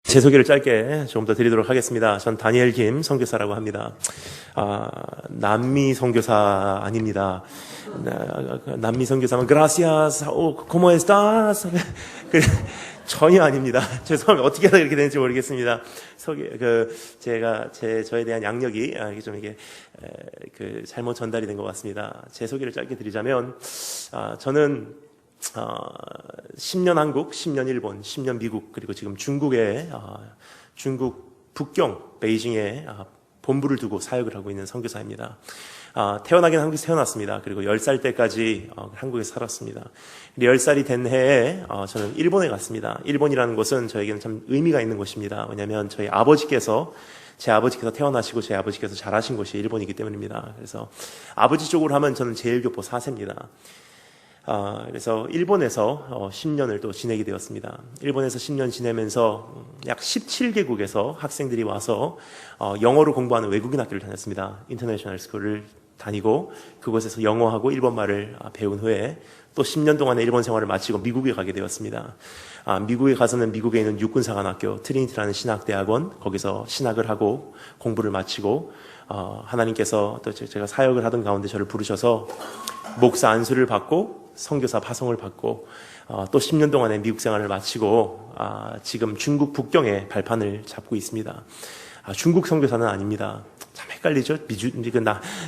제 소개를 짧게 좀 더 드리도록 하겠습니다. 전 다니엘 김 선교사라고 합니다. 남미 선교사 아닙니다. 남미 선교사면 gracias, ¿cómo estás? 전혀 아닙니다. 죄송합니다. 어떻게 하다 이렇게 되는지 모르겠습니다. 저에 대한 양력이 좀 이게 잘못 전달이 된 것 같습니다. 제 소개를 짧게 드리자면, 저는 10년 한국, 10년 일본, 10년 미국, 그리고 지금 중국 북경 베이징에 본부를 두고 사역을 하고 있는 선교사입니다. 태어나긴 한국에서 태어났습니다. 그리고 10살 때까지 한국에서 살았습니다. 10살이 된 해에 저는 일본에 갔습니다. 일본이라는 곳은 저에게는 참 의미가 있는 곳입니다. 왜냐하면 제 아버지께서 태어나시고 제 아버지께서 자라신 곳이 일본이기 때문입니다. 그래서 아버지 쪽으로 하면 저는 제일교포 4세입니다. 그래서 일본에서 10년을 또 지내게 되었습니다. 일본에서 10년 지내면서 약 17개국에서 학생들이 와서 영어로 공부하는 외국인 학교를 다녔습니다. 인터내셔널 스쿨을 다니고 그곳에서 영어하고 일본말을 배운 후에 또 10년 동안의 일본 생활을 마치고 미국에 가게 되었습니다. 미국에 가서는 미국에 있는 육군사관학교 트리니티라는 신학대학원, 거기서 신학을 하고 공부를 마치고 하나님께서 또 제가 사역을 하던 가운데 저를 부르셔서 목사 안수를 받고 선교사 파송을 받고 또 10년 동안의 미국 생활을 마치고 지금 중국 북경에 발판을 잡고 있습니다. 중국 선교사는 아닙니다. 참 헷갈리죠?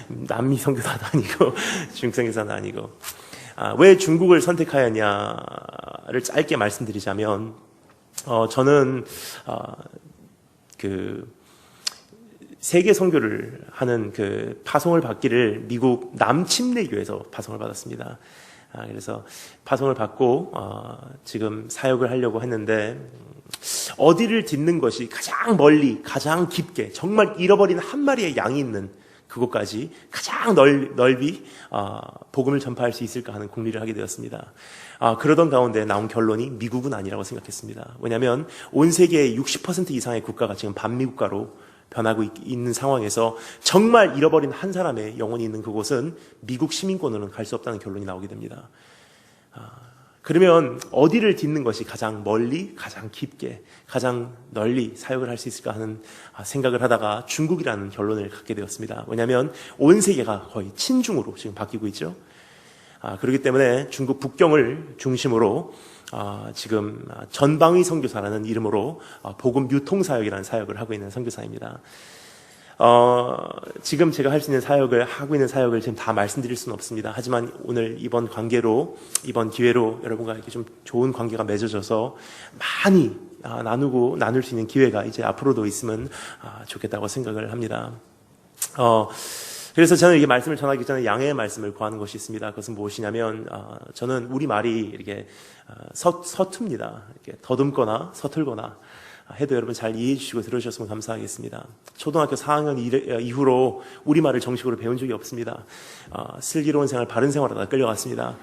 남미 선교사도 아니고 중국 선교사는 아니고. 왜 중국을 선택하였냐를 짧게 말씀드리자면, 저는 세계 선교를 하는 파송을 받기를 미국 남침례교에서 파송을 받았습니다. 그래서 파송을 받고 지금 사역을 하려고 했는데, 어디를 딛는 것이 가장 멀리, 가장 깊게, 정말 잃어버린 한 마리의 양이 있는 그곳까지 가장 넓이 복음을 전파할 수 있을까 하는 궁리를 하게 되었습니다. 그러던 가운데 나온 결론이 미국은 아니라고 생각했습니다. 왜냐하면 온 세계의 60% 이상의 국가가 지금 반미국가로 변하고 있는 상황에서 정말 잃어버린 한 사람의 영혼이 있는 그곳은 미국 시민권으로는 갈 수 없다는 결론이 나오게 됩니다. 그러면 어디를 딛는 것이 가장 멀리, 가장 깊게, 가장 널리 사역을 할 수 있을까 하는 생각을 하다가 중국이라는 결론을 갖게 되었습니다. 왜냐하면 온 세계가 거의 친중으로 지금 바뀌고 있죠. 그렇기 때문에 중국 북경을 중심으로 지금 전방위 선교사라는 이름으로 복음 유통사역이라는 사역을 하고 있는 선교사입니다. 지금 제가 할 수 있는 하고 있는 사역을 지금 다 말씀드릴 수는 없습니다. 하지만 오늘 이번 기회로 여러분과 이렇게 좀 좋은 관계가 맺어져서 많이 나눌 수 있는 기회가 이제 앞으로도 있으면 좋겠다고 생각을 합니다. 그래서 저는 이게 말씀을 전하기 전에 양해의 말씀을 구하는 것이 있습니다. 그것은 무엇이냐면, 저는 우리말이 이렇게 서툽니다. 이렇게 더듬거나 서툴거나 해도 여러분 잘 이해해 주시고 들어주셨으면 감사하겠습니다. 초등학교 4학년 이후로 우리말을 정식으로 배운 적이 없습니다. 슬기로운 생활, 바른 생활하다 끌려갔습니다.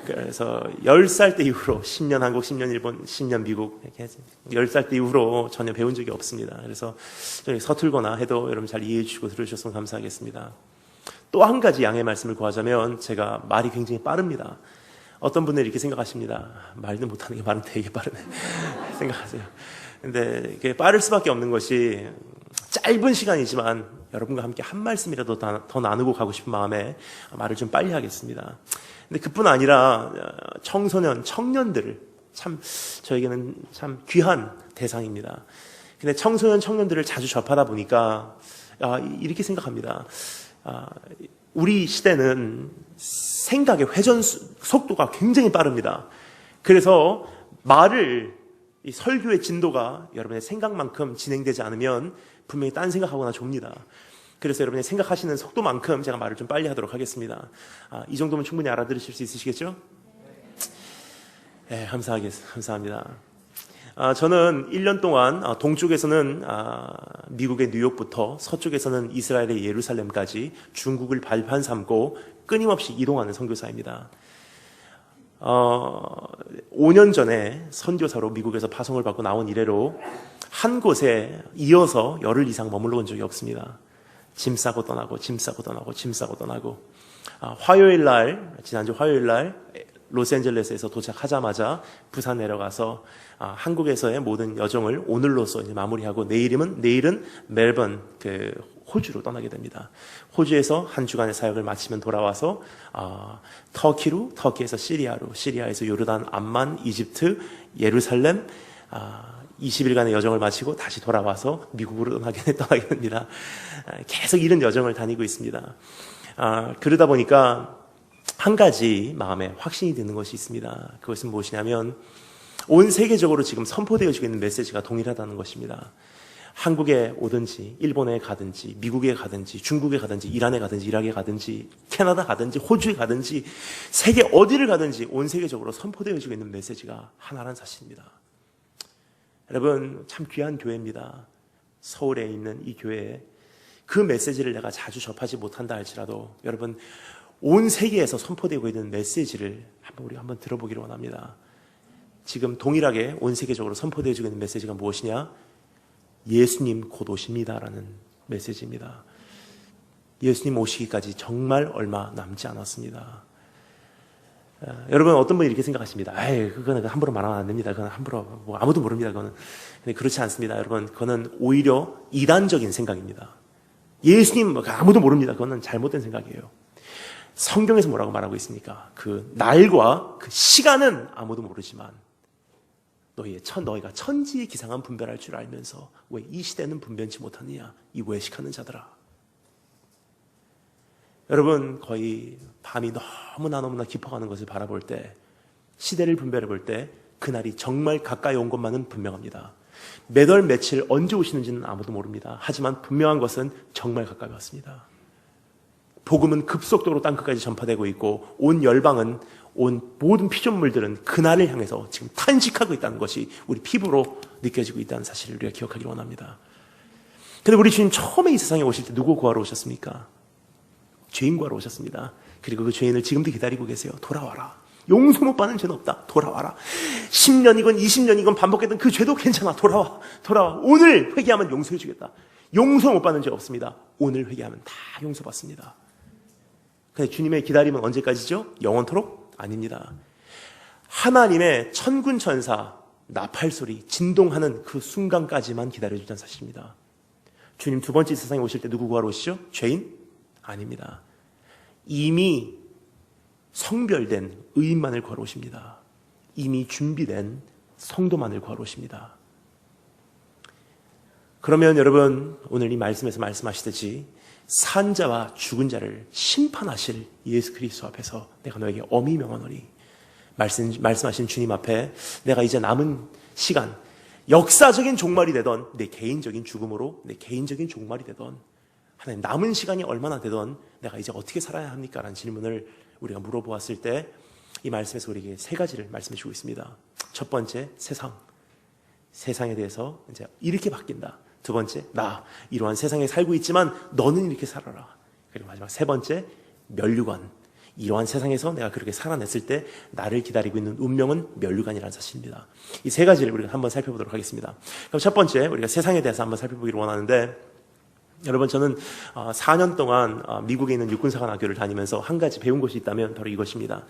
그래서 10살 때 이후로 10년 한국, 10년 일본, 10년 미국 이렇게 10살 때 이후로 전혀 배운 적이 없습니다. 그래서 서툴거나 해도 여러분 잘 이해해 주시고 들어주셨으면 감사하겠습니다. 또 한 가지 양해의 말씀을 구하자면 제가 말이 굉장히 빠릅니다. 어떤 분들이 이렇게 생각하십니다. 말도 못하는 게 말은 되게 빠르네 생각하세요. 근데 이게 빠를 수밖에 없는 것이 짧은 시간이지만 여러분과 함께 한 말씀이라도 더 나누고 가고 싶은 마음에 말을 좀 빨리 하겠습니다. 근데 그뿐 아니라 청년들을 저에게는 참 귀한 대상입니다. 근데 청년들을 자주 접하다 보니까 이렇게 생각합니다. 우리 시대는 생각의 회전 속도가 굉장히 빠릅니다. 그래서 이 설교의 진도가 여러분의 생각만큼 진행되지 않으면 분명히 딴 생각하거나 좁니다. 그래서 여러분이 생각하시는 속도만큼 제가 말을 좀 빨리 하도록 하겠습니다. 이 정도면 충분히 알아들으실 수 있으시겠죠? 네, 감사합니다. 저는 1년 동안 동쪽에서는 미국의 뉴욕부터 서쪽에서는 이스라엘의 예루살렘까지 중국을 발판 삼고 끊임없이 이동하는 선교사입니다. 5년 전에 선교사로 미국에서 파송을 받고 나온 이래로 한 곳에 이어서 열흘 이상 머물러 온 적이 없습니다. 짐 싸고 떠나고 지난주 화요일 날 로스앤젤레스에서 도착하자마자 부산 내려가서 한국에서의 모든 여정을 오늘로써 이제 마무리하고 내일은 멜번 호주로 떠나게 됩니다. 호주에서 한 주간의 사역을 마치면 돌아와서 터키에서 시리아에서 요르단, 암만, 이집트, 예루살렘 20일간의 여정을 마치고 다시 돌아와서 미국으로 떠나게 됩니다. 계속 이런 여정을 다니고 있습니다. 그러다 보니까 한 가지 마음에 확신이 드는 것이 있습니다. 그것은 무엇이냐면 온 세계적으로 지금 선포되어지고 있는 메시지가 동일하다는 것입니다. 한국에 오든지 일본에 가든지 미국에 가든지 중국에 가든지 이란에 가든지 이라크에 가든지 캐나다 가든지 호주에 가든지 세계 어디를 가든지 온 세계적으로 선포되어지고 있는 메시지가 하나라는 사실입니다. 여러분, 참 귀한 교회입니다. 서울에 있는 이 교회에 그 메시지를 내가 자주 접하지 못한다 할지라도 여러분, 온 세계에서 선포되고 있는 메시지를 우리가 한번 들어보기를 원합니다. 지금 동일하게 온 세계적으로 선포되어지고 있는 메시지가 무엇이냐? 예수님 곧 오십니다라는 메시지입니다. 예수님 오시기까지 정말 얼마 남지 않았습니다. 여러분, 어떤 분이 이렇게 생각하십니다. 그거는 함부로 말하면 안 됩니다. 그건 함부로 아무도 모릅니다. 그거는. 근데 그렇지 않습니다. 여러분, 그거는 오히려 이단적인 생각입니다. 예수님 아무도 모릅니다. 그거는 잘못된 생각이에요. 성경에서 뭐라고 말하고 있습니까? 그 날과 그 시간은 아무도 모르지만 너희가 천지의 기상은 분별할 줄 알면서 왜 이 시대는 분변치 못하느냐? 이 외식하는 자들아. 여러분, 거의 밤이 너무나 깊어가는 것을 바라볼 때, 시대를 분별해 볼 때 그날이 정말 가까이 온 것만은 분명합니다. 몇 월 며칠 언제 오시는지는 아무도 모릅니다. 하지만 분명한 것은 정말 가까이 왔습니다. 복음은 급속도로 땅끝까지 전파되고 있고 온 열방은, 온 모든 피조물들은 그날을 향해서 지금 탄식하고 있다는 것이 우리 피부로 느껴지고 있다는 사실을 우리가 기억하기 원합니다. 그런데 우리 주님 처음에 이 세상에 오실 때 누구 구하러 오셨습니까? 죄인 구하러 오셨습니다. 그리고 그 죄인을 지금도 기다리고 계세요. 돌아와라. 용서 못 받는 죄는 없다. 돌아와라. 10년이건 20년이건 반복했던 그 죄도 괜찮아. 돌아와. 오늘 회개하면 용서해 주겠다. 용서 못 받는 죄 없습니다. 오늘 회개하면 다 용서받습니다. 근데 주님의 기다림은 언제까지죠? 영원토록? 아닙니다. 하나님의 천군 천사 나팔소리 진동하는 그 순간까지만 기다려주자는 사실입니다. 주님 두 번째 세상에 오실 때 누구 구하러 오시죠? 죄인? 아닙니다. 이미 성별된 의인만을 구하러 오십니다. 이미 준비된 성도만을 구하러 오십니다. 그러면 여러분, 오늘 이 말씀에서 말씀하시듯이 산자와 죽은 자를 심판하실 예수 그리스도 앞에서 내가 너에게 엄히 명하노니, 말씀하신 주님 앞에 내가 이제 남은 시간, 역사적인 종말이 되던 내 개인적인 죽음으로 내 개인적인 종말이 되던 하나님, 남은 시간이 얼마나 되던 내가 이제 어떻게 살아야 합니까? 라는 질문을 우리가 물어보았을 때 이 말씀에서 우리에게 세 가지를 말씀해 주고 있습니다. 첫 번째, 세상에 대해서 이제 이렇게 바뀐다. 두 번째, 이러한 세상에 살고 있지만 너는 이렇게 살아라. 그리고 마지막 세 번째, 멸류관. 이러한 세상에서 내가 그렇게 살아냈을 때 나를 기다리고 있는 운명은 멸류관이라는 사실입니다. 이 세 가지를 우리가 한번 살펴보도록 하겠습니다. 그럼 첫 번째, 우리가 세상에 대해서 한번 살펴보기를 원하는데, 여러분, 저는 4년 동안 미국에 있는 육군사관학교를 다니면서 한 가지 배운 것이 있다면 바로 이것입니다.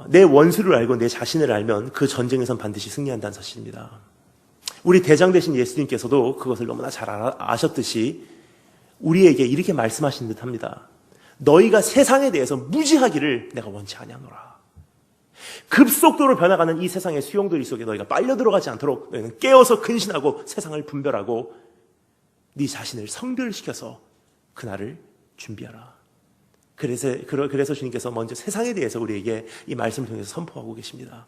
내 원수를 알고 내 자신을 알면 그 전쟁에선 반드시 승리한다는 사실입니다. 우리 대장 되신 예수님께서도 그것을 너무나 잘 아셨듯이 우리에게 이렇게 말씀하신 듯 합니다. 너희가 세상에 대해서 무지하기를 내가 원치 아니하노라. 급속도로 변화가는 이 세상의 수용돌이 속에 너희가 빨려 들어가지 않도록 너희는 깨어서 근신하고 세상을 분별하고 네 자신을 성별시켜서 그날을 준비하라. 그래서 주님께서 먼저 세상에 대해서 우리에게 이 말씀을 통해서 선포하고 계십니다.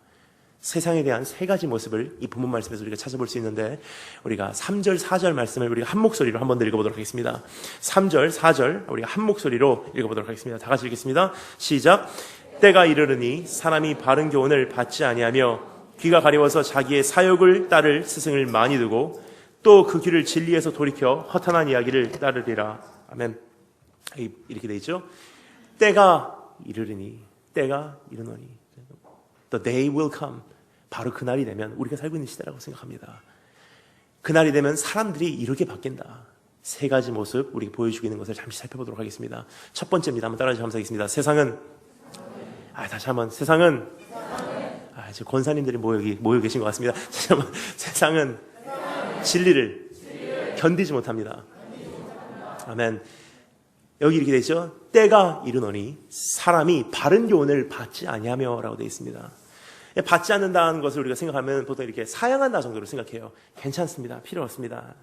세상에 대한 세 가지 모습을 이 본문 말씀에서 우리가 찾아볼 수 있는데, 우리가 3절, 4절 말씀을 우리가 한 목소리로 한번 더 읽어보도록 하겠습니다. 3절, 4절 우리가 한 목소리로 읽어보도록 하겠습니다. 다 같이 읽겠습니다. 시작. 때가 이르르니 사람이 바른 교훈을 받지 아니하며 귀가 가려워서 자기의 사욕을 따를 스승을 많이 두고 또 그 귀를 진리에서 돌이켜 허탄한 이야기를 따르리라. 아멘. 이렇게 돼 있죠. 때가 이르르니, 때가 이르노니, The day will come. 바로 그날이 되면, 우리가 살고 있는 시대라고 생각합니다. 그날이 되면 사람들이 이렇게 바뀐다. 세 가지 모습 우리가 보여주고 있는 것을 잠시 살펴보도록 하겠습니다. 첫 번째입니다. 한번 따라서 감사하겠습니다. 세상은 다시 한번 세상은 지금 권사님들이 모여 계신 것 같습니다. 다시 한번 세상은 진리를 견디지 못합니다. 아멘. 여기 이렇게 되죠. 때가 이르노니 사람이 바른 교훈을 받지 아니하며 라고 되어 있습니다. 받지 않는다는 것을 우리가 생각하면 보통 이렇게 사양한다 정도로 생각해요. 괜찮습니다. 필요 없습니다.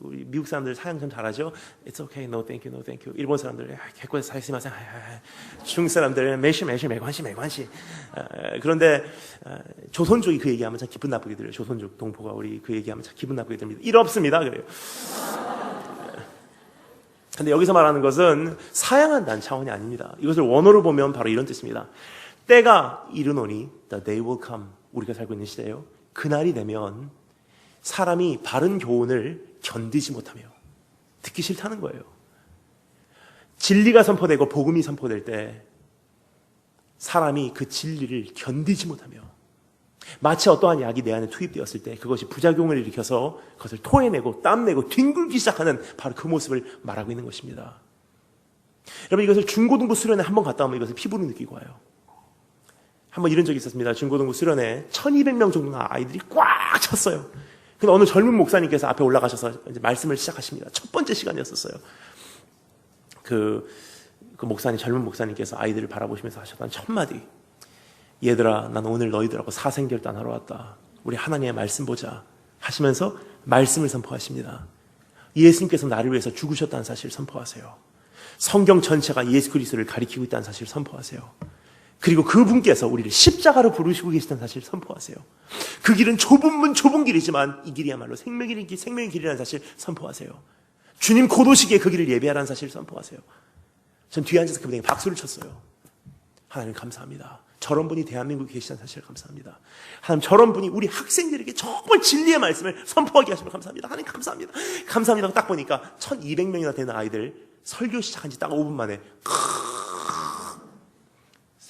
우리 미국 사람들 사양 참 잘하죠. It's okay, no thank you, no thank you. 일본 사람들 개코에 사이시마세. 중국 사람들 매시 매관시. 그런데 조선족이 그 얘기하면 참 기분 나쁘게 들려요. 조선족 동포가 우리 그 얘기하면 참 기분 나쁘게 듭니다. 일 없습니다. 그래요. 근데 여기서 말하는 것은 사양한다는 차원이 아닙니다. 이것을 원어로 보면 바로 이런 뜻입니다. 때가 이르노니, the day will come. 우리가 살고 있는 시대예요. 그날이 되면 사람이 바른 교훈을 견디지 못하며 듣기 싫다는 거예요. 진리가 선포되고 복음이 선포될 때 사람이 그 진리를 견디지 못하며 마치 어떠한 약이 내 안에 투입되었을 때 그것이 부작용을 일으켜서 그것을 토해내고 땀내고 뒹굴기 시작하는 바로 그 모습을 말하고 있는 것입니다. 여러분, 이것을 중고등부 수련회 한번 갔다 오면 이것을 피부로 느끼고 와요. 한번 이런 적이 있었습니다. 중고등부 수련회 1200명 정도의 아이들이 꽉 찼어요. 근데 어느 젊은 목사님께서 앞에 올라가셔서 이제 말씀을 시작하십니다. 첫 번째 시간이었었어요. 그 목사님, 젊은 목사님께서 아이들을 바라보시면서 하셨던 첫 마디. 얘들아, 난 오늘 너희들하고 사생결단하러 왔다. 우리 하나님의 말씀 보자. 하시면서 말씀을 선포하십니다. 예수님께서 나를 위해서 죽으셨다는 사실을 선포하세요. 성경 전체가 예수 그리스도를 가리키고 있다는 사실을 선포하세요. 그리고 그분께서 우리를 십자가로 부르시고 계시다는 사실을 선포하세요. 그 길은 좁은 길이지만 이 길이야말로 생명의 길이라는 사실을 선포하세요. 주님 곧 오시기에 그 길을 예배하라는 사실을 선포하세요. 전 뒤에 앉아서 그분에게 박수를 쳤어요. 하나님 감사합니다. 저런 분이 대한민국에 계시다는 사실을 감사합니다. 하나님, 저런 분이 우리 학생들에게 정말 진리의 말씀을 선포하게 하시면 감사합니다. 하나님 감사합니다. 감사합니다. 딱 보니까 1200명이나 되는 아이들 설교 시작한 지 딱 5분 만에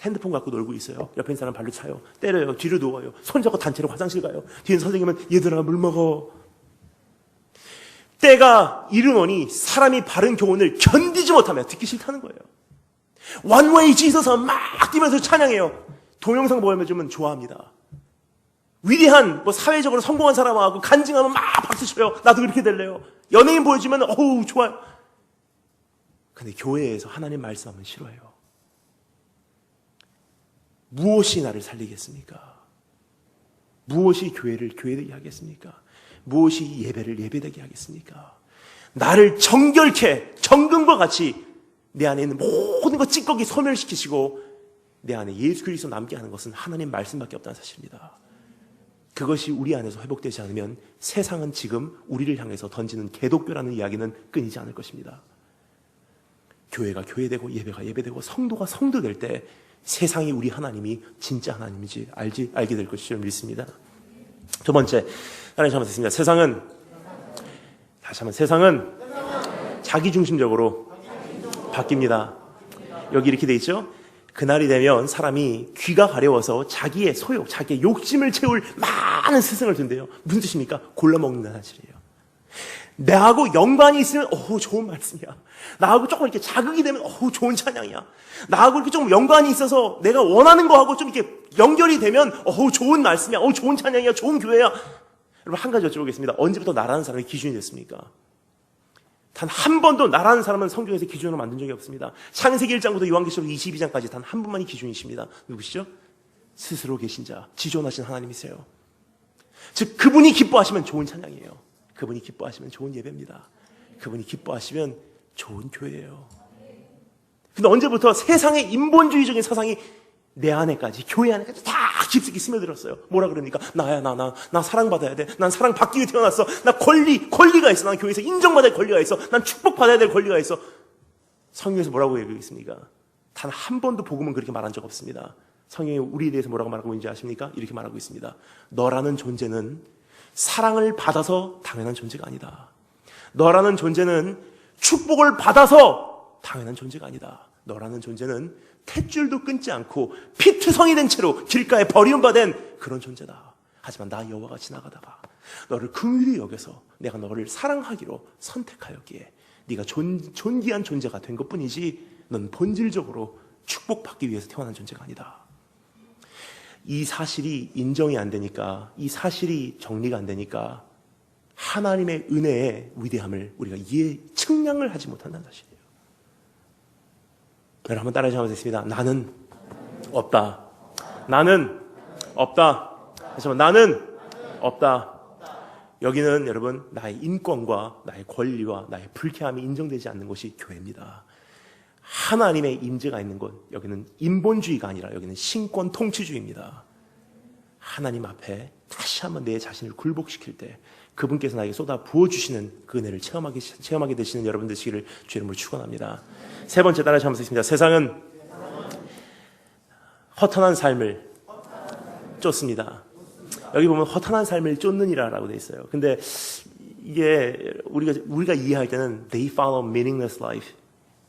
핸드폰 갖고 놀고 있어요. 옆에 있는 사람 발로 차요. 때려요. 뒤로 누워요. 손잡고 단체로 화장실 가요. 뒤에 있는 선생님은 얘들아 물 먹어. 때가 이르노니 사람이 바른 교훈을 견디지 못하며 듣기 싫다는 거예요. One way Jesus 막 뛰면서 찬양해요. 동영상 보여주면 좋아합니다. 위대한 사회적으로 성공한 사람하고 간증하면 막 박수 쳐요. 나도 그렇게 될래요. 연예인 보여주면 어우 좋아요. 근데 교회에서 하나님 말씀하면 싫어해요. 무엇이 나를 살리겠습니까? 무엇이 교회를 교회되게 하겠습니까? 무엇이 예배를 예배되게 하겠습니까? 나를 정결케 정금과 같이 내 안에 있는 모든 것 찌꺼기 소멸시키시고 내 안에 예수 그리스도 남게 하는 것은 하나님 말씀밖에 없다는 사실입니다. 그것이 우리 안에서 회복되지 않으면 세상은 지금 우리를 향해서 던지는 개독교라는 이야기는 끊이지 않을 것입니다. 교회가 교회되고 예배가 예배되고 성도가 성도 될 때 세상이 우리 하나님이 진짜 하나님인지 알게 될 것이라고 믿습니다. 두 번째, 하나님 잘못했습니다. 세상은 자기중심적으로 바뀝니다. 여기 이렇게 돼 있죠? 그날이 되면 사람이 귀가 가려워서 자기의 소욕, 자기의 욕심을 채울 많은 스승을 둔대요. 무슨 뜻입니까? 골라먹는다는 사실이에요. 나하고 연관이 있으면 좋은 말씀이야. 나하고 조금 이렇게 자극이 되면 좋은 찬양이야. 나하고 이렇게 좀 연관이 있어서 내가 원하는 거하고 좀 이렇게 연결이 되면 좋은 말씀이야. 좋은 찬양이야. 좋은 교회야. 여러분, 한 가지 여쭤보겠습니다. 언제부터 나라는 사람이 기준이 됐습니까? 단 한 번도 나라는 사람은 성경에서 기준으로 만든 적이 없습니다. 창세기 1장부터 요한계시록 22장까지 단 한 분만이 기준이십니다. 누구시죠? 스스로 계신 자, 지존하신 하나님이세요. 즉 그분이 기뻐하시면 좋은 찬양이에요. 그분이 기뻐하시면 좋은 예배입니다. 그분이 기뻐하시면 좋은 교회예요. 근데 언제부터 세상의 인본주의적인 사상이 내 안에까지, 교회 안에까지 다 깊숙이 스며들었어요. 뭐라 그럽니까? 나 사랑받아야 돼. 난 사랑받기 위해 태어났어. 나 권리가 있어. 난 교회에서 인정받아야 할 권리가 있어. 난 축복받아야 될 권리가 있어. 성경에서 뭐라고 얘기했습니까? 단 한 번도 복음은 그렇게 말한 적 없습니다. 성경이 우리에 대해서 뭐라고 말하고 있는지 아십니까? 이렇게 말하고 있습니다. 너라는 존재는 사랑을 받아서 당연한 존재가 아니다. 너라는 존재는 축복을 받아서 당연한 존재가 아니다. 너라는 존재는 탯줄도 끊지 않고 피투성이 된 채로 길가에 버리움 받은 그런 존재다. 하지만 나 여호와가 지나가다가 너를 긍휼히 여겨서 내가 너를 사랑하기로 선택하였기에 네가 존귀한 존재가 된 것뿐이지 넌 본질적으로 축복받기 위해서 태어난 존재가 아니다. 이 사실이 인정이 안 되니까, 이 사실이 정리가 안 되니까 하나님의 은혜의 위대함을 우리가 측량을 하지 못한다는 사실이에요. 여러분 한번 따라해 주시겠습니다. 나는 없다. 나는 없다. 나는 없다. 여기는 여러분 나의 인권과 나의 권리와 나의 불쾌함이 인정되지 않는 곳이 교회입니다. 하나님의 임재가 있는 곳, 여기는 인본주의가 아니라 여기는 신권 통치주의입니다. 하나님 앞에 다시 한번 내 자신을 굴복시킬 때 그분께서 나에게 쏟아 부어주시는 그 은혜를 체험하게 되시는 여러분 되시기를 주의 이름으로 축원합니다. 세 번째 따라 한번 쓰겠습니다. 세상은 허탄한 삶을 쫓습니다. 여기 보면 허탄한 삶을 쫓느니라라고 되어 있어요. 근데 이게 우리가 이해할 때는 they follow meaningless life.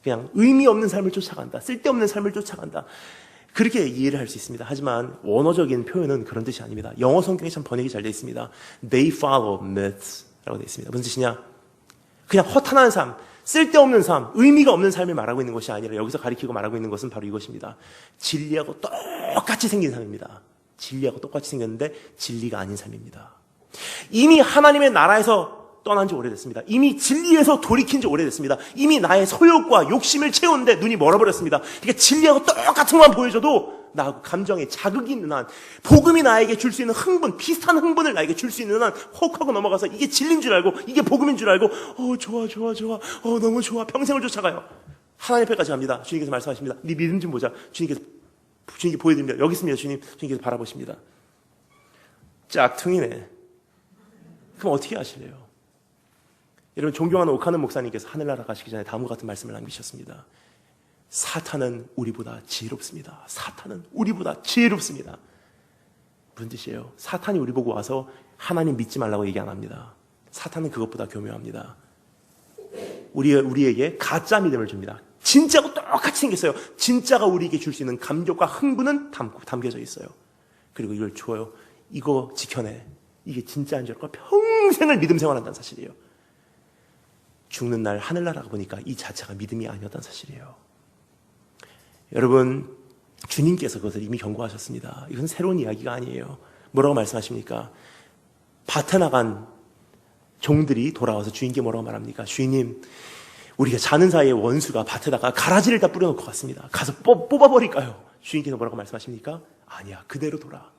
그냥 의미 없는 삶을 쫓아간다. 쓸데없는 삶을 쫓아간다. 그렇게 이해를 할 수 있습니다. 하지만 원어적인 표현은 그런 뜻이 아닙니다. 영어 성경에 참 번역이 잘 되어 있습니다. They follow myths라고 되어 있습니다. 무슨 뜻이냐? 그냥 허탄한 삶, 쓸데없는 삶, 의미가 없는 삶을 말하고 있는 것이 아니라 여기서 가리키고 말하고 있는 것은 바로 이것입니다. 진리하고 똑같이 생긴 삶입니다. 진리하고 똑같이 생겼는데 진리가 아닌 삶입니다. 이미 하나님의 나라에서 떠난 지 오래됐습니다. 이미 진리에서 돌이킨 지 오래됐습니다. 이미 나의 소욕과 욕심을 채우는데 눈이 멀어버렸습니다. 그러니까 진리하고 똑같은 것만 보여줘도 나하고 감정에 자극이 있는 한, 복음이 나에게 줄 수 있는 흥분, 비슷한 흥분을 나에게 줄 수 있는 한 혹하고 넘어가서 이게 진리인 줄 알고, 이게 복음인 줄 알고, 좋아, 너무 좋아, 평생을 쫓아가요. 하나님 앞에까지 갑니다. 주님께서 말씀하십니다. 네 믿음 좀 보자. 주님께 보여드립니다. 여기 있습니다. 주님께서 바라보십니다. 짝퉁이네. 그럼 어떻게 하실래요? 여러분, 존경하는 오카는 목사님께서 하늘나라 가시기 전에 다음과 같은 말씀을 남기셨습니다. 사탄은 우리보다 지혜롭습니다. 사탄은 우리보다 지혜롭습니다. 무슨 뜻이에요? 사탄이 우리 보고 와서 하나님 믿지 말라고 얘기 안 합니다. 사탄은 그것보다 교묘합니다. 우리에게 가짜 믿음을 줍니다. 진짜하고 똑같이 생겼어요. 진짜가 우리에게 줄 수 있는 감격과 흥분은 담겨져 있어요. 그리고 이걸 줘요. 이거 지켜내. 이게 진짜인 줄 알고 평생을 믿음 생활한다는 사실이에요. 죽는 날 하늘나라가 보니까 이 자체가 믿음이 아니었다는 사실이에요. 여러분, 주님께서 그것을 이미 경고하셨습니다. 이건 새로운 이야기가 아니에요. 뭐라고 말씀하십니까? 밭에 나간 종들이 돌아와서 주인께 뭐라고 말합니까? 주인님, 우리가 자는 사이에 원수가 밭에다가 가라지를 다 뿌려놓고 갔습니다. 가서 뽑아버릴까요? 주인께서 뭐라고 말씀하십니까? 아니야, 그대로 돌아.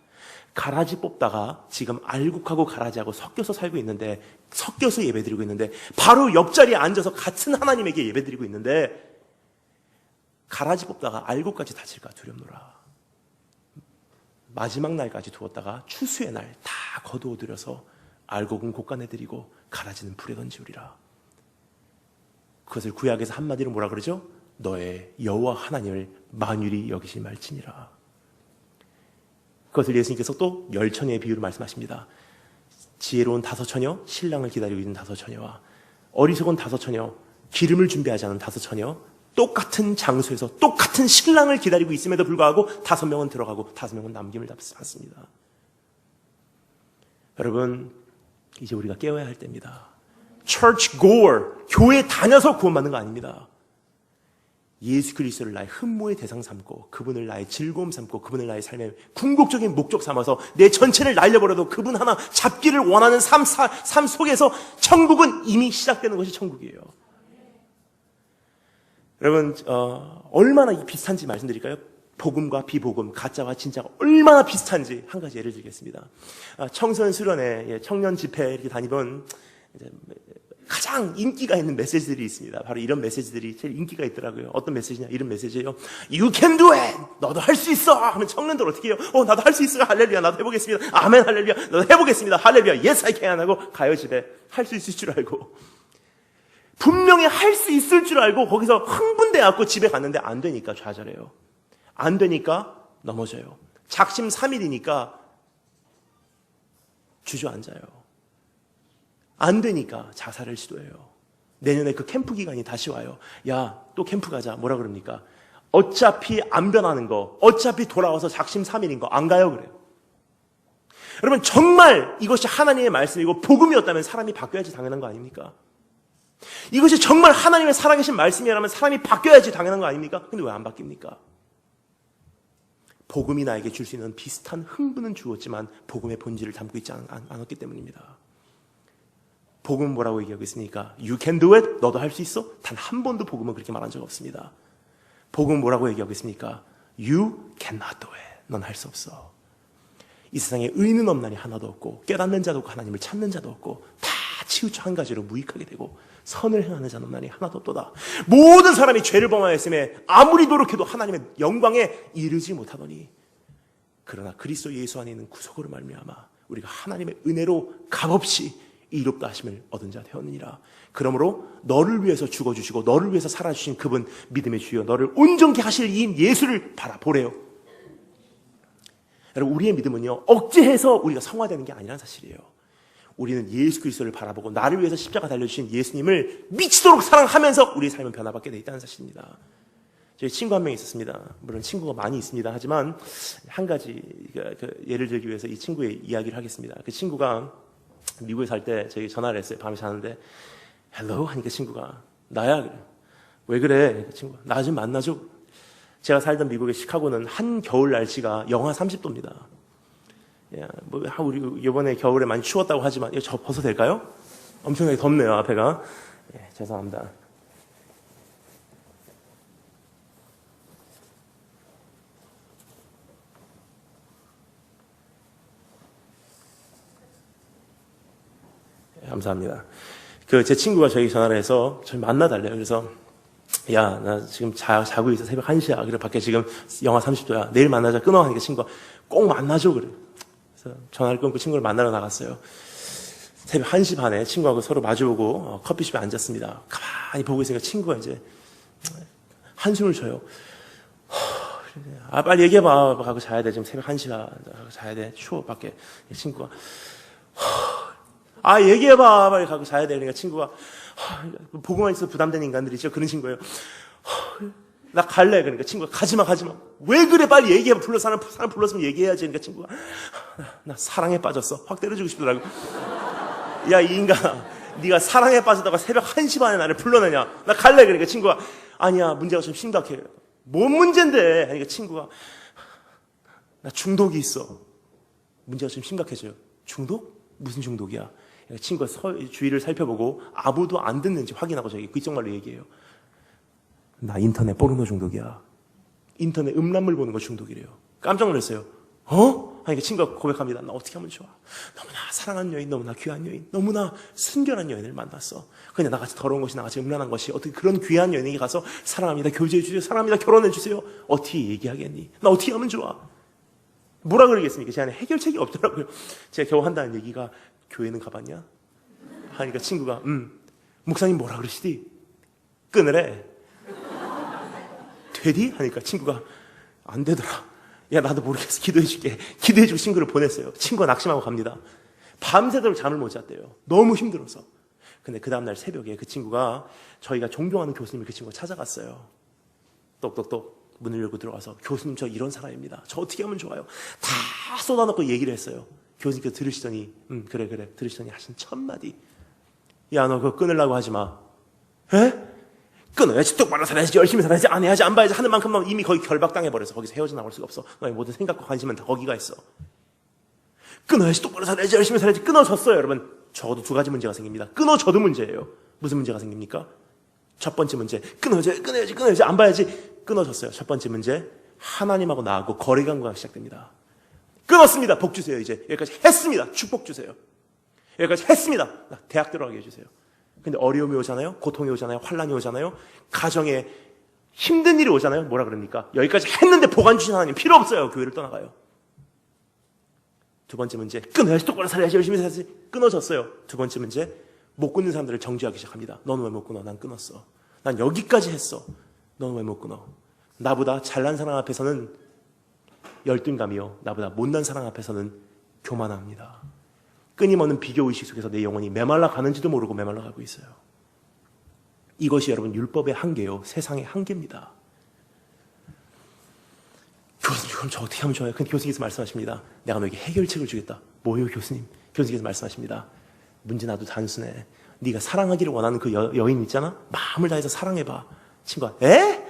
가라지 뽑다가 지금 알곡하고 가라지하고 섞여서 살고 있는데, 섞여서 예배드리고 있는데, 바로 옆자리에 앉아서 같은 하나님에게 예배드리고 있는데, 가라지 뽑다가 알곡까지 다칠까 두렵노라. 마지막 날까지 두었다가 추수의 날 다 거두어들여서 알곡은 곶간해드리고 가라지는 불에 던지우리라. 그것을 구약에서 한마디로 뭐라 그러죠? 너의 여호와 하나님을 만유리 여기실 말지니라. 그것을 예수님께서 또 열처녀의 비유로 말씀하십니다. 지혜로운 5처녀, 신랑을 기다리고 있는 5처녀와 어리석은 5처녀, 기름을 준비하지 않은 5처녀, 똑같은 장소에서 똑같은 신랑을 기다리고 있음에도 불구하고 5명은 들어가고 5명은 남김을 받습니다. 여러분, 이제 우리가 깨워야 할 때입니다. church goer, 교회 다녀서 구원받는 거 아닙니다. 예수 그리스도를 나의 흠모의 대상 삼고, 그분을 나의 즐거움 삼고, 그분을 나의 삶의 궁극적인 목적 삼아서 내 전체를 날려버려도 그분 하나 잡기를 원하는 삶 속에서 천국은 이미 시작되는 것이 천국이에요. 여러분, 얼마나 비슷한지 말씀드릴까요? 복음과 비복음, 가짜와 진짜가 얼마나 비슷한지 한 가지 예를 들겠습니다. 청소년 수련회, 청년 집회 이렇게 다니면 가장 인기가 있는 메시지들이 있습니다. 바로 이런 메시지들이 제일 인기가 있더라고요. 어떤 메시지냐? 이런 메시지예요. You can do it! 너도 할 수 있어! 하면 청년들 어떻게 해요? 나도 할 수 있어요. 할렐루야. 나도 해보겠습니다. 아멘. 할렐루야. 나도 해보겠습니다. 할렐루야. Yes, I can. 하고 가요 집에. 할 수 있을 줄 알고. 분명히 할 수 있을 줄 알고 거기서 흥분돼갖고 집에 갔는데 안 되니까 좌절해요. 안 되니까 넘어져요. 작심 3일이니까 주저앉아요. 안 되니까 자살을 시도해요. 내년에 그 캠프 기간이 다시 와요. 야, 또 캠프 가자. 뭐라 그럽니까? 어차피 안 변하는 거, 어차피 돌아와서 작심 3일인 거 안 가요 그래요. 여러분, 정말 이것이 하나님의 말씀이고 복음이었다면 사람이 바뀌어야지 당연한 거 아닙니까? 이것이 정말 하나님의 살아계신 말씀이라면 사람이 바뀌어야지 당연한 거 아닙니까? 근데 왜 안 바뀝니까? 복음이 나에게 줄 수 있는 비슷한 흥분은 주었지만 복음의 본질을 담고 있지 않았기 때문입니다. 복음은 뭐라고 얘기하고 있습니까? You can do it. 너도 할 수 있어? 단 한 번도 복음은 그렇게 말한 적 없습니다. 복음은 뭐라고 얘기하고 있습니까? You cannot do it. 넌 할 수 없어. 이 세상에 의는 없나니 하나도 없고 깨닫는 자도 없고 하나님을 찾는 자도 없고 다 치우쳐 한 가지로 무익하게 되고 선을 행하는 자는 없나니 하나도 없도다. 모든 사람이 죄를 범하였음에 아무리 노력해도 하나님의 영광에 이르지 못하더니 그러나 그리스도 예수 안에 있는 구속으로 말미암아 우리가 하나님의 은혜로 값없이 이롭다 하심을 얻은 자 되었느니라. 그러므로 너를 위해서 죽어주시고 너를 위해서 살아주신 그분 믿음의 주여 너를 온전케 하실 이인 예수를 바라보래요. 여러분 우리의 믿음은요 억제해서 우리가 성화되는 게 아니라는 사실이에요. 우리는 예수 그리스도를 바라보고 나를 위해서 십자가 달려주신 예수님을 미치도록 사랑하면서 우리의 삶은 변화받게 되어 있다는 사실입니다. 저희 친구 한 명 있었습니다. 물론 친구가 많이 있습니다. 하지만 한 가지 예를 들기 위해서 이 친구의 이야기를 하겠습니다. 그 친구가 미국에 살 때 저희 전화를 했어요. 밤에 자는데 헬로 하니까 친구가 나야. 왜 그래? 그 친구가 나 좀 만나줘. 제가 살던 미국의 시카고는 한겨울 날씨가 영하 30도입니다. 우리 이번에 겨울에 많이 추웠다고 하지만 이거 저 벗어도 될까요? 엄청나게 덥네요 앞에가. 죄송합니다. 감사합니다. 제 친구가 저희 전화를 해서 저희 만나달래요. 그래서 야, 나 지금 자고 있어. 새벽 1시야. 그래, 밖에 지금 영하 30도야. 내일 만나자. 끊어. 하니까 친구가 꼭 만나줘. 그래. 그래서 전화를 끊고 친구를 만나러 나갔어요. 새벽 1시 반에 친구하고 서로 마주보고 커피숍에 앉았습니다. 가만히 보고 있으니까 친구가 이제 한숨을 쉬어요. 빨리 얘기해봐. 가고 자야 돼. 지금 새벽 1시야. 가고 자야 돼. 추워, 밖에. 친구가 얘기해봐. 빨리 가고 자야 돼. 그러니까 친구가 보고만 있어도 부담되는 인간들이죠. 그런 친구예요. 나 갈래. 그러니까 친구가 가지마. 왜 그래? 빨리 얘기해봐. 사람 불렀으면 얘기해야지. 그러니까 친구가 나 사랑에 빠졌어. 확 때려주고 싶더라고. 야, 이 인간아. 네가 사랑에 빠졌다가 새벽 1시 반에 나를 불러내냐. 나 갈래. 그러니까 친구가 아니야. 문제가 좀 심각해. 뭔 문제인데? 그러니까 친구가 나 중독이 있어. 문제가 좀 심각해져요. 중독? 무슨 중독이야? 친구가 주위를 살펴보고 아무도 안 듣는지 확인하고 저기 그쪽 말로 얘기해요. 나 인터넷 포르노 중독이야. 인터넷 음란물 보는 거 중독이래요. 깜짝 놀랐어요. 하니까 친구가 고백합니다. 나 어떻게 하면 좋아? 너무나 사랑하는 여인, 너무나 귀한 여인, 너무나 순결한 여인을 만났어. 그냥 나같이 더러운 것이, 나같이 음란한 것이 어떻게 그런 귀한 여인에게 가서 사랑합니다, 교제해 주세요, 사랑합니다, 결혼해 주세요. 어떻게 얘기하겠니? 나 어떻게 하면 좋아? 뭐라 그러겠습니까? 제 안에 해결책이 없더라고요. 제가 겨우 한다는 얘기가 교회는 가봤냐? 하니까 친구가 목사님 뭐라 그러시디? 끊으래. 되디? 하니까 친구가 안 되더라. 야, 나도 모르겠어. 기도해줄게. 기도해주고 친구를 보냈어요. 친구가 낙심하고 갑니다. 밤새도록 잠을 못 잤대요. 너무 힘들어서. 근데 그 다음날 새벽에 그 친구가 저희가 존경하는 교수님을 그 친구가 찾아갔어요. 똑똑똑 문을 열고 들어가서 교수님 저 이런 사람입니다. 저 어떻게 하면 좋아요? 다 쏟아놓고 얘기를 했어요. 교수님께서 들으시더니 그래 들으시더니 하신 첫 마디. 야, 너 그거 끊으려고 하지 마. 에? 끊어야지. 똑바로 살아야지. 열심히 살아야지. 안 해야지. 안 봐야지. 하는 만큼만 이미 거기 결박당해버려서 거기서 헤어져 나올 수가 없어. 너의 모든 생각과 관심은 다 거기가 있어. 끊어야지. 똑바로 살아야지. 열심히 살아야지. 끊어졌어요, 여러분. 적어도 두 가지 문제가 생깁니다. 끊어져도 문제예요. 무슨 문제가 생깁니까? 첫 번째 문제. 끊어야지. 안 봐야지. 끊어졌어요. 첫 번째 문제. 하나님하고 나하고 거리관계가 시작됩니다. 끊었습니다. 복 주세요. 이제 여기까지 했습니다. 축복 주세요. 여기까지 했습니다. 대학 들어가게 해주세요. 근데 어려움이 오잖아요. 고통이 오잖아요. 환란이 오잖아요. 가정에 힘든 일이 오잖아요. 뭐라 그럽니까? 여기까지 했는데 보관 주신 하나님 필요 없어요. 교회를 떠나가요. 두 번째 문제. 끊어야지. 똑바로 살아야지. 열심히 살아야지. 끊어졌어요. 두 번째 문제. 못 끊는 사람들을 정죄하기 시작합니다. 너는 왜 못 끊어? 난 끊었어. 난 여기까지 했어. 너는 왜 못 끊어? 나보다 잘난 사람 앞에서는 열등감이요. 나보다 못난 사람 앞에서는 교만합니다. 끊임없는 비교의식 속에서 내 영혼이 메말라 가는지도 모르고 메말라 가고 있어요. 이것이 여러분 율법의 한계요. 세상의 한계입니다. 교수님, 그럼 저 어떻게 하면 좋아요? 근데 교수님께서 말씀하십니다. 내가 너에게 해결책을 주겠다. 뭐요, 교수님? 교수님께서 말씀하십니다. 문제는 아주 단순해. 네가 사랑하기를 원하는 그 여인 있잖아? 마음을 다해서 사랑해봐. 친구가, 에?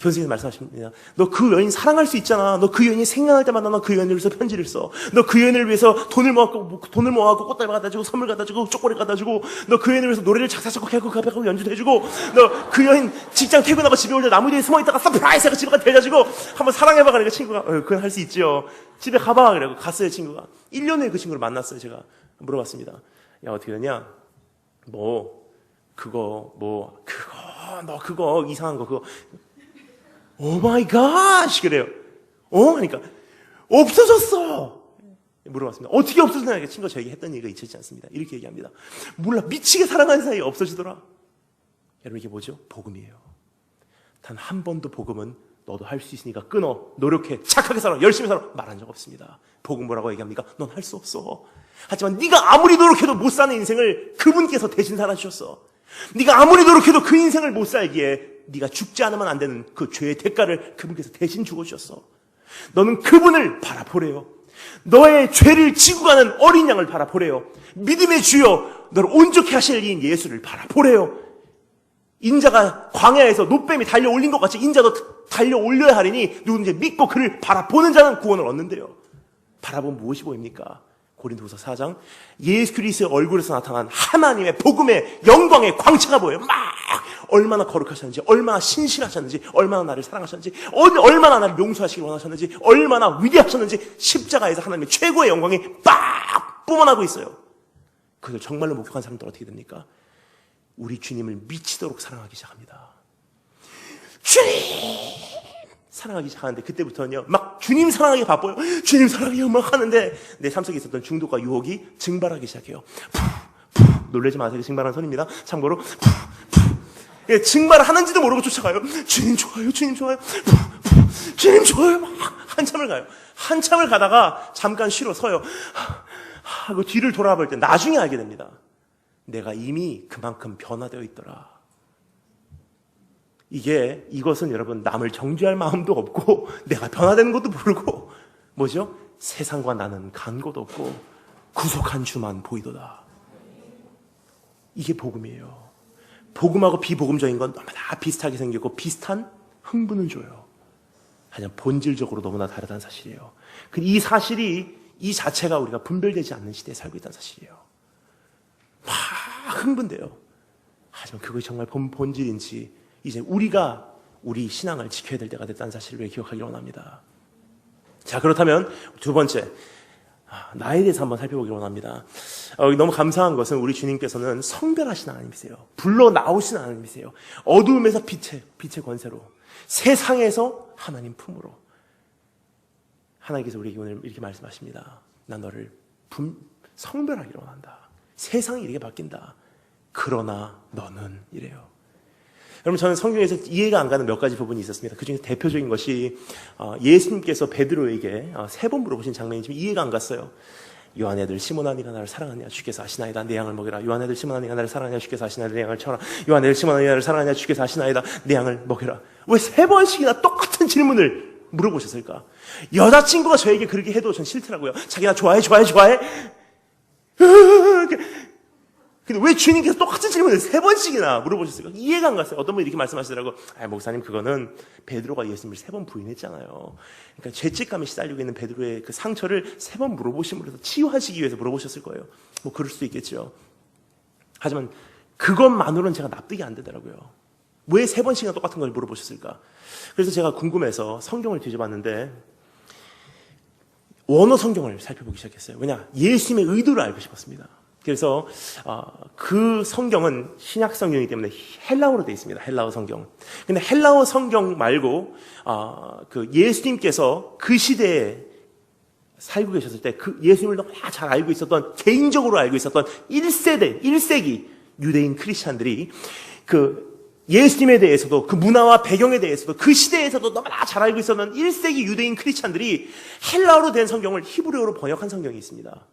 교수님께서 말씀하십니다. 너 그 여인 사랑할 수 있잖아. 너 그 여인이 생각날 때마다 너 그 여인을 위해서 편지를 써. 너 그 여인을 위해서 돈을 모아갖고 꽃다발 갖다 주고 선물 갖다 주고 초콜릿 갖다 주고 너 그 여인을 위해서 노래를 작사작곡하고 가벽하고 연주도 해주고 너 그 여인 직장 퇴근하고 집에 올 때 나무 뒤에 숨어있다가 서프라이즈 하고 집에 가서 데려다주고 한번 사랑해봐. 그러니까 친구가 그건 할 수 있죠. 집에 가봐. 그래고 갔어요. 친구가 1년 후에 그 친구를 만났어요. 제가 물어봤습니다. 야 어떻게 되냐? 너 그거 이상한 거 그거 오 마이 갓 그래요. 그러니까 없어졌어. 물어봤습니다. 어떻게 없어졌냐? 친구가 저에게 했던 얘기가 잊혀지지 않습니다. 이렇게 얘기합니다. 몰라 미치게 사랑하는 사이에 없어지더라. 여러분 이게 뭐죠? 복음이에요. 단 한 번도 복음은 너도 할 수 있으니까 끊어, 노력해, 착하게 살아, 열심히 살아 말한 적 없습니다. 복음 뭐라고 얘기합니까? 넌 할 수 없어. 하지만 네가 아무리 노력해도 못 사는 인생을 그분께서 대신 살아주셨어. 네가 아무리 노력해도 그 인생을 못 살기에 네가 죽지 않으면 안 되는 그 죄의 대가를 그분께서 대신 죽어주셨어. 너는 그분을 바라보래요. 너의 죄를 지고 가는 어린 양을 바라보래요. 믿음의 주여 너를 온전케 하실 이인 예수를 바라보래요. 인자가 광야에서 노뱀이 달려올린 것 같이 인자도 달려올려야 하리니 누군지 믿고 그를 바라보는 자는 구원을 얻는데요. 바라보면 무엇이 보입니까? 고린도후서 4장 예수 그리스도의 얼굴에서 나타난 하나님의 복음의 영광의 광채가 보여요. 막 얼마나 거룩하셨는지, 얼마나 신실하셨는지, 얼마나 나를 사랑하셨는지, 얼마나 나를 용서하시길 원하셨는지, 얼마나 위대하셨는지 십자가에서 하나님의 최고의 영광이 빡 뿜어나고 있어요. 그래서 정말로 목격한 사람들 어떻게 됩니까? 우리 주님을 미치도록 사랑하기 시작합니다. 주님! 사랑하기 시작하는데 그때부터는요 막 주님 사랑하기 바빠요. 주님 사랑해요 막 하는데 내 삶 속에 있었던 중독과 유혹이 증발하기 시작해요. 놀라지 마세요. 증발하는 손입니다. 참고로 예, 증발하는지도 모르고 쫓아가요. 주님 좋아요. 주님 좋아요. 주님 좋아요. 막 한참을 가요. 한참을 가다가 잠깐 쉬러 서요. 하고 뒤를 돌아볼 때 나중에 알게 됩니다. 내가 이미 그만큼 변화되어 있더라. 이것은 여러분 남을 정죄할 마음도 없고 내가 변화되는 것도 모르고 뭐죠? 세상과 나는 간 것도 없고 구속한 주만 보이도다. 이게 복음이에요. 복음하고 비복음적인 건 너무나 비슷하게 생겼고 비슷한 흥분은 줘요. 하지만 본질적으로 너무나 다르다는 사실이에요. 이 사실이 이 자체가 우리가 분별되지 않는 시대에 살고 있다는 사실이에요. 막 흥분돼요. 하지만 그것이 정말 본질인지 이제 우리가 우리 신앙을 지켜야 될 때가 됐다는 사실을 기억하기 원합니다. 자, 그렇다면 두 번째, 나에 대해서 한번 살펴보기 원합니다. 너무 감사한 것은 우리 주님께서는 성별하신 하나님이세요. 불러 나오신 하나님이세요. 어두움에서 빛의 권세로, 세상에서 하나님 품으로. 하나님께서 우리에게 오늘 이렇게 말씀하십니다. 난 너를 성별하기를 원한다. 세상이 이렇게 바뀐다. 그러나 너는 이래요. 여러분 저는 성경에서 이해가 안 가는 몇 가지 부분이 있었습니다. 그중에 대표적인 것이 예수님께서 베드로에게 3번 물어보신 장면이 좀 이해가 안 갔어요. 요한의 아들 시몬아 네가 나를 사랑하냐 주께서 아시나이다 내 양을 먹여라. 요한의 아들 시몬아 네가 나를 사랑하냐 주께서 아시나이다 내 양을 쳐라. 요한의 아들 시몬아 네가 나를 사랑하냐 주께서 아시나이다 내 양을 먹여라. 왜 3번씩이나 똑같은 질문을 물어보셨을까? 여자친구가 저에게 그렇게 해도 전 싫더라고요. 자기 나 좋아해. 근데 왜 주님께서 똑같은 질문을 3번씩이나 물어보셨을까? 이해가 안 갔어요. 어떤 분이 이렇게 말씀하시더라고요. 목사님 그거는 베드로가 예수님을 3번 부인했잖아요. 그러니까 죄책감에 시달리고 있는 베드로의 그 상처를 3번 물어보심으로 해서 치유하시기 위해서 물어보셨을 거예요. 뭐 그럴 수도 있겠죠. 하지만 그것만으로는 제가 납득이 안 되더라고요. 왜 3번씩이나 똑같은 걸 물어보셨을까? 그래서 제가 궁금해서 성경을 뒤져봤는데 원어 성경을 살펴보기 시작했어요. 왜냐? 예수님의 의도를 알고 싶었습니다. 그래서 그 성경은 신약 성경이기 때문에 헬라어로 되어 있습니다. 헬라어 성경. 근데 헬라어 성경 말고 그 예수님께서 그 시대에 살고 계셨을 때 그 예수님을 너무 잘 알고 있었던, 개인적으로 알고 있었던 1세기 유대인 크리스찬들이 그 예수님에 대해서도, 그 문화와 배경에 대해서도, 그 시대에서도 너무나 잘 알고 있었던 1세기 유대인 크리스찬들이 헬라어로 된 성경을 히브리어로 번역한 성경이 있습니다.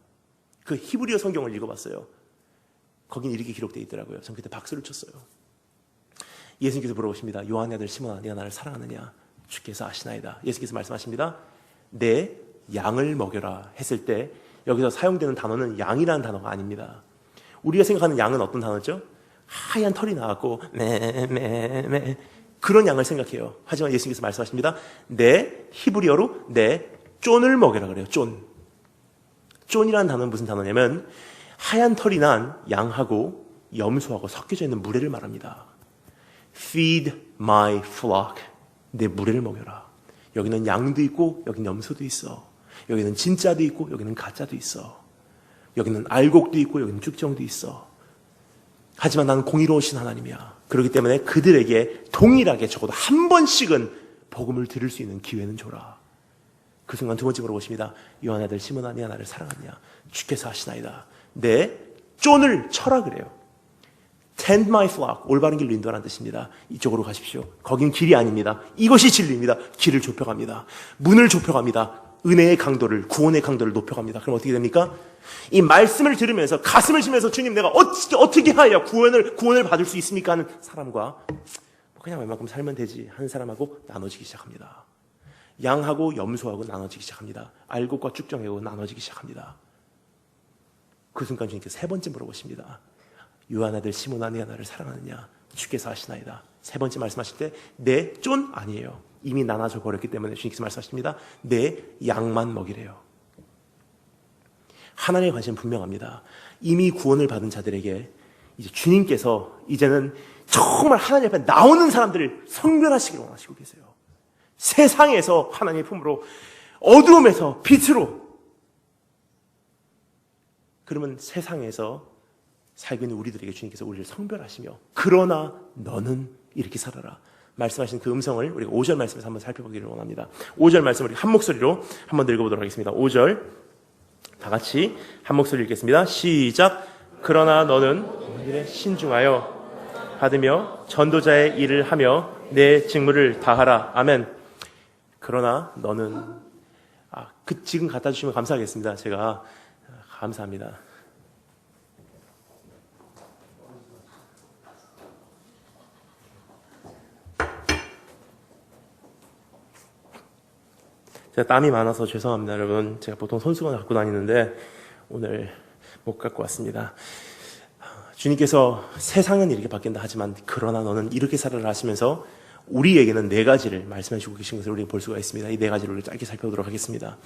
그 히브리어 성경을 읽어봤어요. 거긴 이렇게 기록되어 있더라고요. 전 그때 박수를 쳤어요. 예수님께서 물어보십니다. 요한의 아들 시몬아, 네가 나를 사랑하느냐? 주께서 아시나이다. 예수께서 말씀하십니다. 내 양을 먹여라 했을 때 여기서 사용되는 단어는 양이라는 단어가 아닙니다. 우리가 생각하는 양은 어떤 단어죠? 하얀 털이 나왔고 그런 양을 생각해요. 하지만 예수님께서 말씀하십니다. 내 히브리어로 내 쫀을 먹여라 그래요. 쫀이라는 단어는 무슨 단어냐면 하얀 털이 난 양하고 염소하고 섞여져 있는 무례를 말합니다. Feed my flock. 내 무례를 먹여라. 여기는 양도 있고 여기는 염소도 있어. 여기는 진짜도 있고 여기는 가짜도 있어. 여기는 알곡도 있고 여기는 쭉정도 있어. 하지만 나는 공의로우신 하나님이야. 그렇기 때문에 그들에게 동일하게 적어도 한 번씩은 복음을 들을 수 있는 기회는 줘라. 그 순간 두 번째 물어보십니다. 요한 아들 시몬아, 네가 나를 사랑하느냐? 주께서 하시나이다. 내 쫀을 쳐라 그래요. Tend my flock. 올바른 길로 인도하라는 뜻입니다. 이쪽으로 가십시오. 거긴 길이 아닙니다. 이것이 진리입니다. 길을 좁혀갑니다. 문을 좁혀갑니다. 은혜의 강도를, 구원의 강도를 높여갑니다. 그럼 어떻게 됩니까? 이 말씀을 들으면서 가슴을 치면서 주님 내가 어떻게 하여 구원을 받을 수 있습니까? 하는 사람과 그냥 웬만큼 살면 되지 하는 사람하고 나눠지기 시작합니다. 양하고 염소하고 나눠지기 시작합니다. 알곡과 쭉정하고 나눠지기 시작합니다. 그 순간 주님께서 세 번째 물어보십니다. 요한 아들 시몬아, 네가 나를 사랑하느냐? 주께서 하시나이다. 세 번째 말씀하실 때 내 쫀 아니에요. 이미 나눠져 버렸기 때문에 주님께서 말씀하십니다. 내 양만 먹이래요. 하나님의 관심은 분명합니다. 이미 구원을 받은 자들에게 이제 주님께서 이제는 정말 하나님 앞에 나오는 사람들을 성별하시기를 원하시고 계세요. 세상에서 하나님의 품으로, 어두움에서 빛으로. 그러면 세상에서 살고 있는 우리들에게 주님께서 우리를 성별하시며 그러나 너는 이렇게 살아라 말씀하신 그 음성을 우리가 5절 말씀에서 한번 살펴보기를 원합니다. 5절 말씀 우리 한 목소리로 한번 읽어보도록 하겠습니다. 5절 다 같이 한 목소리 읽겠습니다. 시작. 그러나 너는 일에 신중하여 받으며 전도자의 일을 하며 내 직무를 다하라. 아멘. 그러나 너는 지금 갖다 주시면 감사하겠습니다. 제가 감사합니다. 제가 땀이 많아서 죄송합니다, 여러분. 제가 보통 손수건을 갖고 다니는데 오늘 못 갖고 왔습니다. 주님께서 세상은 이렇게 바뀐다 하지만 그러나 너는 이렇게 살아라 하시면서 우리에게는 네 가지를 말씀해 주고 계신 것을 우리가 볼 수가 있습니다. 이 네 가지를 우리 짧게 살펴보도록 하겠습니다.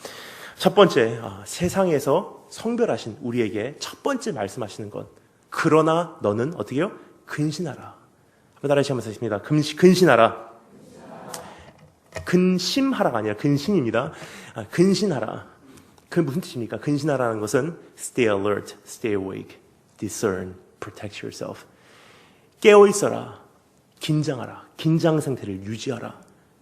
첫 번째, 세상에서 성별하신 우리에게 첫 번째 말씀하시는 것. 그러나 너는 어떻게 해요? 근신하라. 한번 따라하시 한번 하겠습니다. 근신하라. 근심하라가 아니라 근신입니다. 근신하라. 그 무슨 뜻입니까? 근신하라는 것은 stay alert, stay awake, discern, protect yourself. 깨어있어라. 긴장하라. 긴장 상태를 유지하라.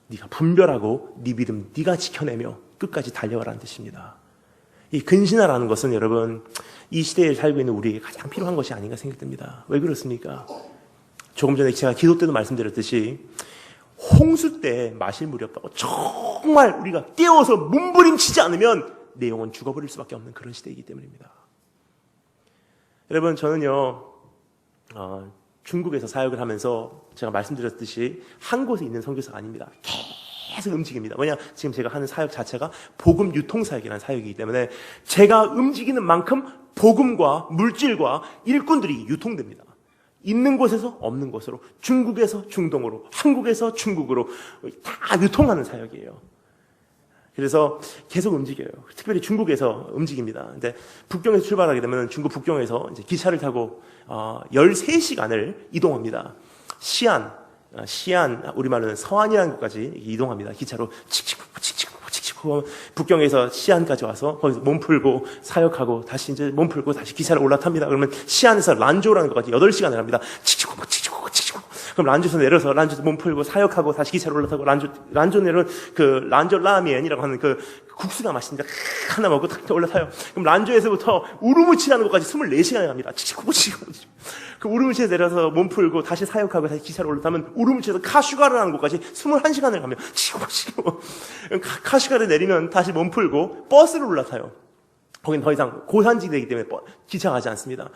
네가 분별하고 네 믿음 네가 지켜내며 끝까지 달려가라는 뜻입니다. 이 근신하라는 것은 여러분 이 시대에 살고 있는 우리에게 가장 필요한 것이 아닌가 생각됩니다. 왜 그렇습니까? 조금 전에 제가 기도 때도 말씀드렸듯이 홍수 때 마실 물이 없다고 정말 우리가 깨워서 몸부림치지 않으면 내 영혼 죽어버릴 수밖에 없는 그런 시대이기 때문입니다. 여러분 저는요 중국에서 사역을 하면서 제가 말씀드렸듯이 한 곳에 있는 선교사가 아닙니다. 계속 움직입니다. 왜냐 지금 제가 하는 사역 자체가 복음 유통 사역이라는 사역이기 때문에 제가 움직이는 만큼 복음과 물질과 일꾼들이 유통됩니다. 있는 곳에서 없는 곳으로, 중국에서 중동으로, 한국에서 중국으로 다 유통하는 사역이에요. 그래서 계속 움직여요. 특별히 중국에서 움직입니다. 근데 북경에서 출발하게 되면 중국 북경에서 이제 기차를 타고 13시간을 이동합니다. 시안, 우리말로는 서안이라는 곳까지 이동합니다. 기차로 칙칙 북경에서 시안까지 와서 거기서 몸 풀고 사역하고 다시 이제 몸 풀고 다시 기차를 올라탑니다. 그러면 시안에서 란조라는 곳까지 8시간을 합니다. 칙칙 그럼 란조에서 내려서 란조에서 몸 풀고 사역하고 다시 기차를 올라타고 란조 내려는 그 란조 라면이라고 하는 그 국수가 맛있습니다. 하나 먹고 딱 올라타요. 그럼 란조에서부터 우르무치라는 곳까지 24시간을 갑니다. 칙칙 그 우르무치에서 내려서 몸 풀고 다시 사역하고 다시 기차를 올라타면 우르무치에서 카슈가르라는 곳까지 21시간을 가면 카슈가르 내리면 다시 몸 풀고 버스를 올라타요. 거긴 더 이상 고산지대이기 때문에 기차가 가지 않습니다.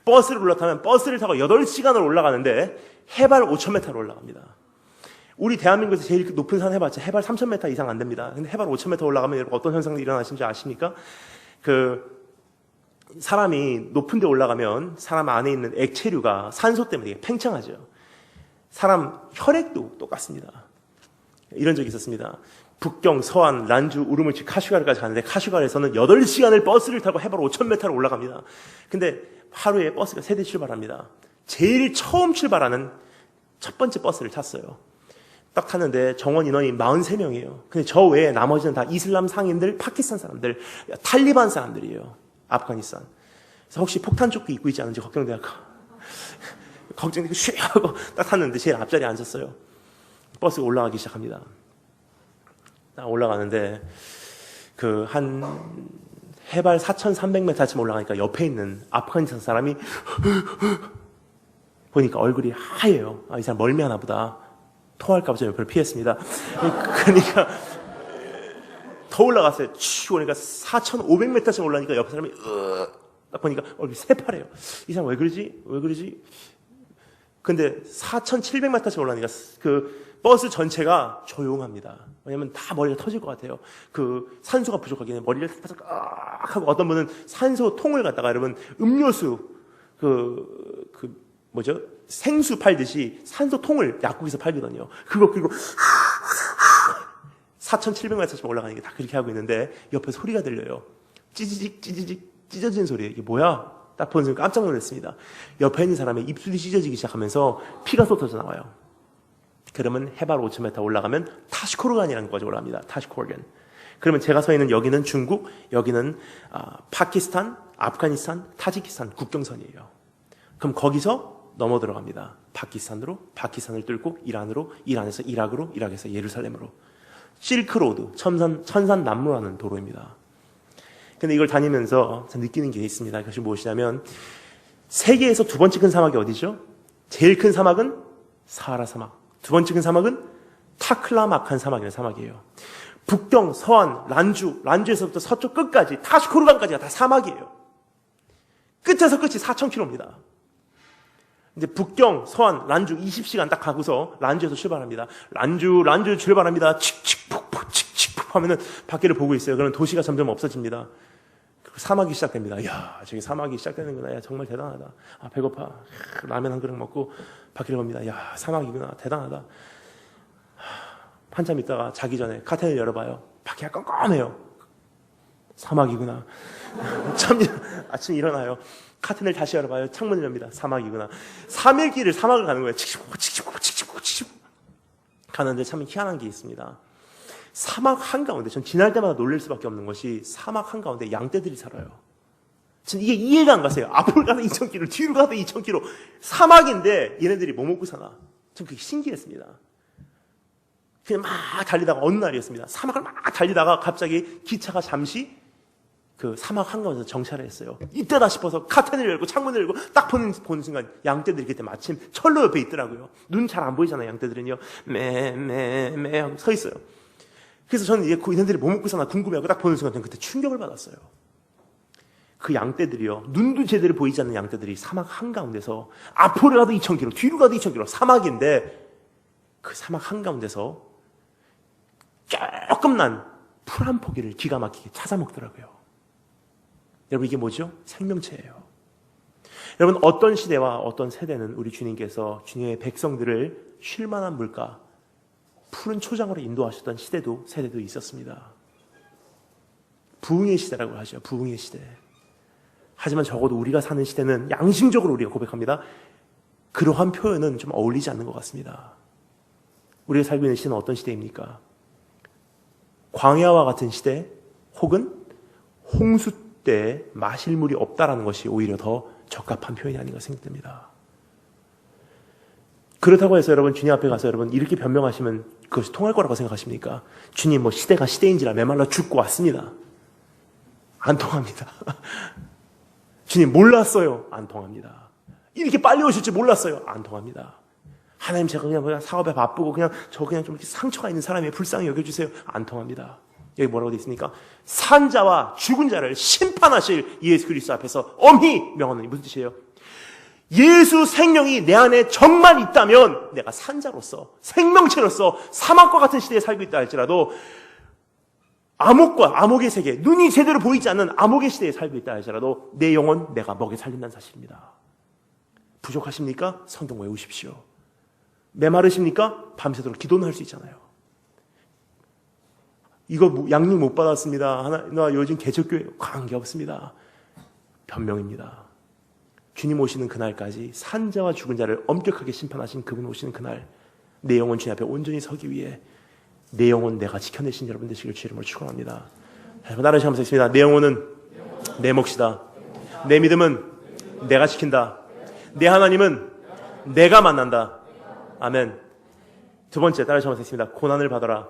버스를 올라타면 버스를 타고 8시간을 올라가는데 해발 5,000m로 올라갑니다. 우리 대한민국에서 제일 높은 산 해봤자 해발 3,000m 이상 안 됩니다. 근데 해발 5,000m 올라가면 여러분 어떤 현상이 일어나시는지 아십니까? 사람이 높은 데 올라가면 사람 안에 있는 액체류가 산소 때문에 팽창하죠. 사람 혈액도 똑같습니다. 이런 적이 있었습니다. 북경, 서안, 란주, 우르무치, 카슈가르까지 가는데 카슈가르에서는 8시간을 버스를 타고 해발 5,000m를 올라갑니다. 근데 하루에 버스가 3대 출발합니다. 제일 처음 출발하는 첫 번째 버스를 탔어요. 딱 탔는데 정원 인원이 43명이에요. 근데 저 외에 나머지는 다 이슬람 상인들, 파키스탄 사람들, 탈리반 사람들이에요. 아프가니스탄. 그래서 혹시 폭탄 조끼 입고 있지 않은지 걱정돼요. 걱정되고 쉬 하고 딱 탔는데 제일 앞자리에 앉았어요. 버스가 올라가기 시작합니다. 올라가는데 한 해발 4,300m쯤 올라가니까 옆에 있는 아프가니스탄 사람이 보니까 얼굴이 하얘요. 이 사람 멀미하나 보다. 토할까 봐 옆을 피했습니다. 그러니까 더 올라갔어요. 쭉 오니까 4,500m쯤 올라가니까 옆에 사람이 딱 보니까 얼굴이 새파래요. 이 사람 왜 그러지? 근데 4,700m쯤 올라가니까 그 버스 전체가 조용합니다. 왜냐면 다 머리가 터질 것 같아요. 그 산소가 부족하기 때문에 머리를 바짝 하고 어떤 분은 산소 통을 갖다가 여러분 음료수 생수 팔듯이 산소 통을 약국에서 팔거든요. 그거 그리고 4,700m쯤 올라가니까 다 그렇게 하고 있는데 옆에 소리가 들려요. 찌지직 찢어지는 소리. 이게 뭐야? 딱 보는 순간 깜짝 놀랐습니다. 옆에 있는 사람의 입술이 찢어지기 시작하면서 피가 쏟아져 나와요. 그러면 해발 5,000m 올라가면 타시코르간이라는 곳까지 올라갑니다. 타시코르간. 그러면 제가 서 있는 여기는 중국, 여기는 파키스탄, 아프가니스탄, 타지키스탄 국경선이에요. 그럼 거기서 넘어 들어갑니다. 파키스탄으로, 파키스탄을 뚫고 이란으로, 이란에서 이락으로, 이락에서 예루살렘으로. 실크로드, 천산남로라는 도로입니다. 근데 이걸 다니면서 느끼는 게 있습니다. 그것이 무엇이냐면 세계에서 두 번째 큰 사막이 어디죠? 제일 큰 사막은 사하라 사막. 두 번째 큰 사막은 타클라마칸 사막이라는 사막이에요. 북경, 서안, 란주에서부터 서쪽 끝까지 타시코르간까지가 다 사막이에요. 끝에서 끝이 4,000km입니다. 이제 북경, 서안, 란주 20시간 딱 가고서 란주에서 출발합니다. 란주 출발합니다. 칙칙폭폭 칙칙폭 하면은 밖에를 보고 있어요. 그러면 도시가 점점 없어집니다. 사막이 시작됩니다. 이야, 저기 사막이 시작되는구나. 야, 정말 대단하다. 배고파. 라면 한 그릇 먹고 밖을 봅니다. 야, 사막이구나. 대단하다. 한참 있다가 자기 전에 카텐을 열어봐요. 밖이 깜깜해요. 사막이구나. 아침에 일어나요. 카텐을 다시 열어봐요. 창문을 엽니다. 사막이구나. 3일 길을 사막을 가는 거예요. 칙칙 가는데 참 희한한 게 있습니다. 사막 한가운데, 전 지날 때마다 놀랄 수밖에 없는 것이 사막 한가운데 양떼들이 살아요. 전 이게 이해가 안 가세요. 앞으로 가도 2,000km, 뒤로 가도 2,000km. 사막인데 얘네들이 뭐 먹고 사나. 전 그게 신기했습니다. 그냥 막 달리다가 어느 날이었습니다. 사막을 막 달리다가 갑자기 기차가 잠시 그 사막 한가운데서 정차를 했어요. 이때다 싶어서 카텐을 열고 창문을 열고 딱 보는 순간 양떼들이 그때 마침 철로 옆에 있더라고요. 눈 잘 안 보이잖아요. 양떼들은요. 매 하고 서 있어요. 그래서 저는 이게 얘네들이 뭐 먹고 사나 궁금해하고 딱 보는 순간 저는 그때 충격을 받았어요. 그 양떼들이요. 눈도 제대로 보이지 않는 양떼들이 사막 한가운데서 앞으로 가도 2,000km, 뒤로 가도 2,000km 사막인데 그 사막 한가운데서 조금 난 풀 한 포기를 기가 막히게 찾아 먹더라고요. 여러분 이게 뭐죠? 생명체예요. 여러분 어떤 시대와 어떤 세대는 우리 주님께서 주님의 백성들을 쉴만한 물가, 푸른 초장으로 인도하셨던 시대도 세대도 있었습니다. 부흥의 시대라고 하죠. 부흥의 시대. 하지만 적어도 우리가 사는 시대는 양심적으로 우리가 고백합니다. 그러한 표현은 좀 어울리지 않는 것 같습니다. 우리가 살고 있는 시대는 어떤 시대입니까? 광야와 같은 시대 혹은 홍수 때 마실 물이 없다라는 것이 오히려 더 적합한 표현이 아닌가 생각됩니다. 그렇다고 해서 여러분 주님 앞에 가서 여러분 이렇게 변명하시면 그것이 통할 거라고 생각하십니까? 주님 뭐 시대가 시대인지라 메말라 죽고 왔습니다. 안 통합니다. 주님 몰랐어요. 안 통합니다. 이렇게 빨리 오실 줄 몰랐어요. 안 통합니다. 하나님 제가 그냥 사업에 바쁘고 그냥 좀 이렇게 상처가 있는 사람이 불쌍히 여겨주세요. 안 통합니다. 여기 뭐라고 되어 있습니까? 산자와 죽은 자를 심판하실 예수 그리스도 앞에서 엄히 명하노니. 무슨 뜻이에요? 예수 생명이 내 안에 정말 있다면 내가 산자로서 생명체로서 사막과 같은 시대에 살고 있다 할지라도 암흑의 세계, 눈이 제대로 보이지 않는 암흑의 시대에 살고 있다 할지라도 내 영혼 내가 먹여 살린다는 사실입니다. 부족하십니까? 성경 외우십시오. 메마르십니까? 밤새도록 기도는 할 수 있잖아요. 이거 양육 못 받았습니다. 나 요즘 개척교회 관계없습니다. 변명입니다. 주님 오시는 그날까지 산자와 죽은 자를 엄격하게 심판하신 그분 오시는 그날, 내 영혼 주님 앞에 온전히 서기 위해 내 영혼 내가 지켜내신 여러분 되시길 주의 이름으로 축원합니다. 여러분 다른 시간 있습니다. 내 영혼은 내 몫이다. 내 믿음은 내가 지킨다. 내 하나님은 내가 만난다. 아멘. 두 번째 다른 시간 있습니다. 고난을 받아라.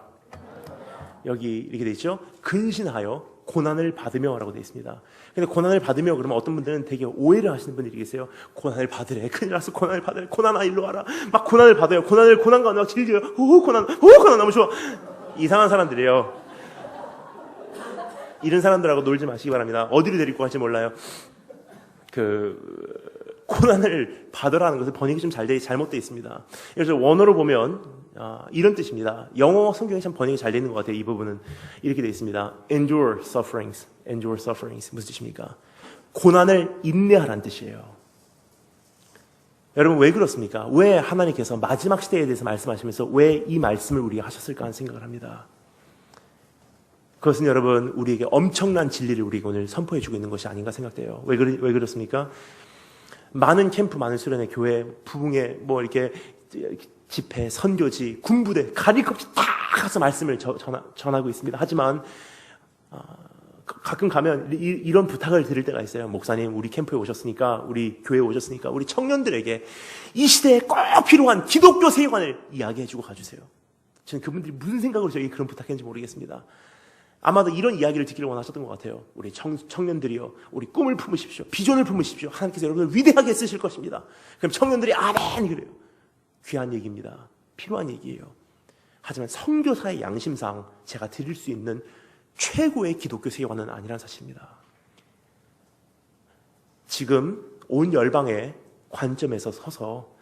여기 이렇게 돼 있죠. 근신하여 고난을 받으며 라고 되어 있습니다. 근데 고난을 받으며 그러면 어떤 분들은 되게 오해를 하시는 분들이 계세요. 고난을 받으래. 큰일 났어. 고난을 받으래. 고난아 일로 와라. 막 고난을 받아요. 고난과 막 질겨요. 고난 너무 좋아. 이상한 사람들이에요. 이런 사람들하고 놀지 마시기 바랍니다. 어디로 데리고 갈지 몰라요. 고난을 받으라는 것은 번역이 좀 잘못되어 있습니다. 그래서 원어로 보면 이런 뜻입니다. 영어 성경이 참 번역이 잘 되는 것 같아요. 이 부분은 이렇게 되어 있습니다. Endure sufferings. Endure sufferings. 무슨 뜻입니까? 고난을 인내하라는 뜻이에요. 여러분 왜 그렇습니까? 왜 하나님께서 마지막 시대에 대해서 말씀하시면서 왜 이 말씀을 우리가 하셨을까 하는 생각을 합니다. 그것은 여러분 우리에게 엄청난 진리를 우리가 오늘 선포해주고 있는 것이 아닌가 생각돼요. 왜 그렇습니까? 많은 캠프, 많은 수련회, 교회, 부흥회, 뭐 이렇게 집회, 선교지, 군부대, 가릴 것 없이 다 가서 말씀을 전하고 있습니다. 하지만 가끔 가면 이런 부탁을 드릴 때가 있어요. 목사님, 우리 캠프에 오셨으니까, 우리 교회에 오셨으니까 우리 청년들에게 이 시대에 꼭 필요한 기독교 세계관을 이야기해주고 가주세요. 저는 그분들이 무슨 생각으로 저에게 그런 부탁했는지 모르겠습니다. 아마도 이런 이야기를 듣기를 원하셨던 것 같아요. 우리 청년들이요, 우리 꿈을 품으십시오. 비전을 품으십시오. 하나님께서 여러분을 위대하게 쓰실 것입니다. 그럼 청년들이 아멘 그래요. 귀한 얘기입니다. 필요한 얘기예요. 하지만 선교사의 양심상 제가 드릴 수 있는 최고의 기독교 세계관은 아니란 사실입니다. 지금 온 열방의 관점에서 서서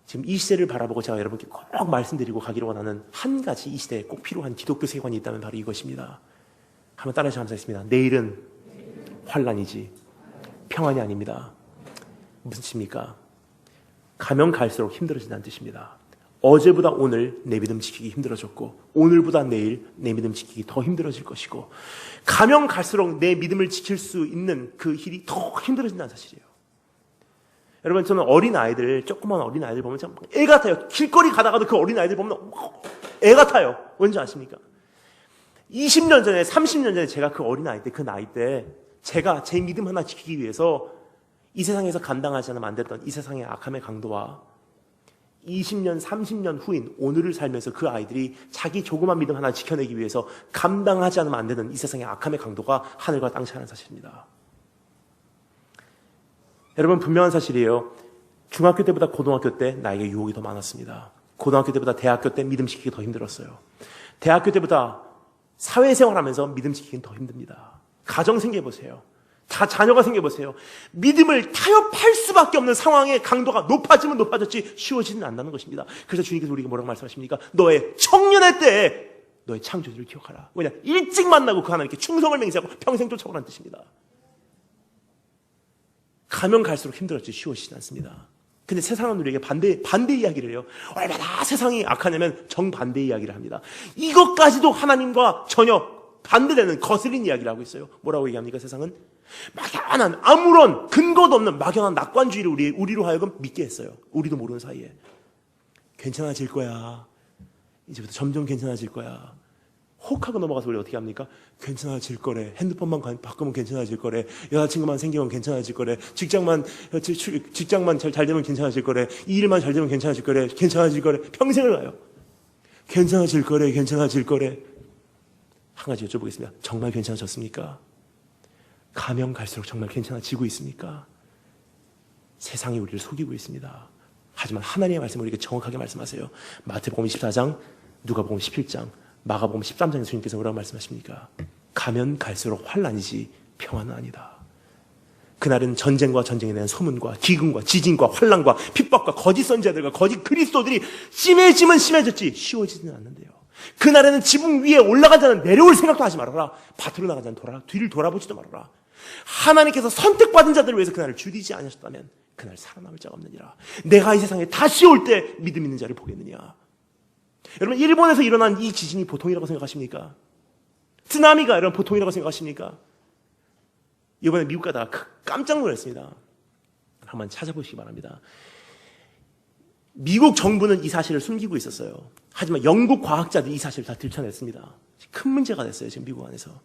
지금 이 시대를 바라보고 제가 여러분께 꼭 말씀드리고 가기를 원하는 한 가지 이 시대에 꼭 필요한 기독교 세계관이 있다면 바로 이것입니다. 한번 따라서 감사했습니다. 내일은 환난이지 평안이 아닙니다. 무슨 뜻입니까? 가면 갈수록 힘들어진다는 뜻입니다. 어제보다 오늘 내 믿음 지키기 힘들어졌고 오늘보다 내일 내 믿음 지키기 더 힘들어질 것이고 가면 갈수록 내 믿음을 지킬 수 있는 그 길이 더 힘들어진다는 사실이에요. 여러분 저는 조그만 어린아이들 보면 참 애 같아요. 길거리 가다가도 그 어린아이들 보면 애 같아요. 왠지 아십니까? 20년 전에 30년 전에 제가 그 어린아이 때 그 나이 때 제가 제 믿음 하나 지키기 위해서 이 세상에서 감당하지 않으면 안 됐던 이 세상의 악함의 강도와 20년 30년 후인 오늘을 살면서 그 아이들이 자기 조그만 믿음 하나 지켜내기 위해서 감당하지 않으면 안 되는 이 세상의 악함의 강도가 하늘과 땅 차이라는 사실입니다. 여러분 분명한 사실이에요. 중학교 때보다 고등학교 때 나에게 유혹이 더 많았습니다. 고등학교 때보다 대학교 때 믿음 지키기 더 힘들었어요. 대학교 때보다 사회생활하면서 믿음 지키기는 더 힘듭니다. 가정 생겨보세요. 다 자녀가 생겨보세요. 믿음을 타협할 수밖에 없는 상황의 강도가 높아지면 높아졌지 쉬워지는 않는다는 것입니다. 그래서 주님께서 우리에게 뭐라고 말씀하십니까? 너의 청년의 때에 너의 창조주를 기억하라. 왜냐? 일찍 만나고 그 하나님께 충성을 맹세하고 평생 쫓아오라는 뜻입니다. 가면 갈수록 힘들었지 쉬워지진 않습니다. 근데 세상은 우리에게 반대 이야기를 해요. 얼마나 세상이 악하냐면 정반대 이야기를 합니다. 이것까지도 하나님과 전혀 반대되는 거슬린 이야기를 하고 있어요. 뭐라고 얘기합니까? 세상은 막연한 아무런 근거도 없는 막연한 낙관주의를 우리로 하여금 믿게 했어요. 우리도 모르는 사이에. 괜찮아질 거야. 이제부터 점점 괜찮아질 거야. 혹하고 넘어가서 우리 어떻게 합니까? 괜찮아질 거래. 핸드폰만 바꾸면 괜찮아질 거래. 여자친구만 생기면 괜찮아질 거래. 직장만 잘 되면 괜찮아질 거래. 이 일만 잘 되면 괜찮아질 거래. 괜찮아질 거래. 평생을 가요. 괜찮아질 거래. 괜찮아질 거래. 한 가지 여쭤보겠습니다. 정말 괜찮아졌습니까? 가면 갈수록 정말 괜찮아지고 있습니까? 세상이 우리를 속이고 있습니다. 하지만 하나님의 말씀을 우리에게 정확하게 말씀하세요. 마태복음 24장, 누가복음 17장, 마가복음 13장에서 주님께서 뭐라고 말씀하십니까? 가면 갈수록 환난이지 평안은 아니다. 그날은 전쟁과 전쟁에 대한 소문과 기근과 지진과 환난과 핍박과 거짓 선지자들과 거짓 그리스도들이 심해지면 심해졌지 쉬워지지는 않는데요. 그날에는 지붕 위에 올라간 자는 내려올 생각도 하지 말아라. 밭으로 나간 자는 뒤를 돌아보지도 말아라. 하나님께서 선택받은 자들을 위해서 그날을 줄이지 않으셨다면 그날 살아남을 자가 없느니라. 내가 이 세상에 다시 올 때 믿음 있는 자를 보겠느냐. 여러분, 일본에서 일어난 이 지진이 보통이라고 생각하십니까? 쓰나미가 여러분 보통이라고 생각하십니까? 이번에 미국 가다가 깜짝 놀랐습니다. 한번 찾아보시기 바랍니다. 미국 정부는 이 사실을 숨기고 있었어요. 하지만 영국 과학자들이 이 사실을 다 들춰냈습니다. 큰 문제가 됐어요, 지금 미국 안에서.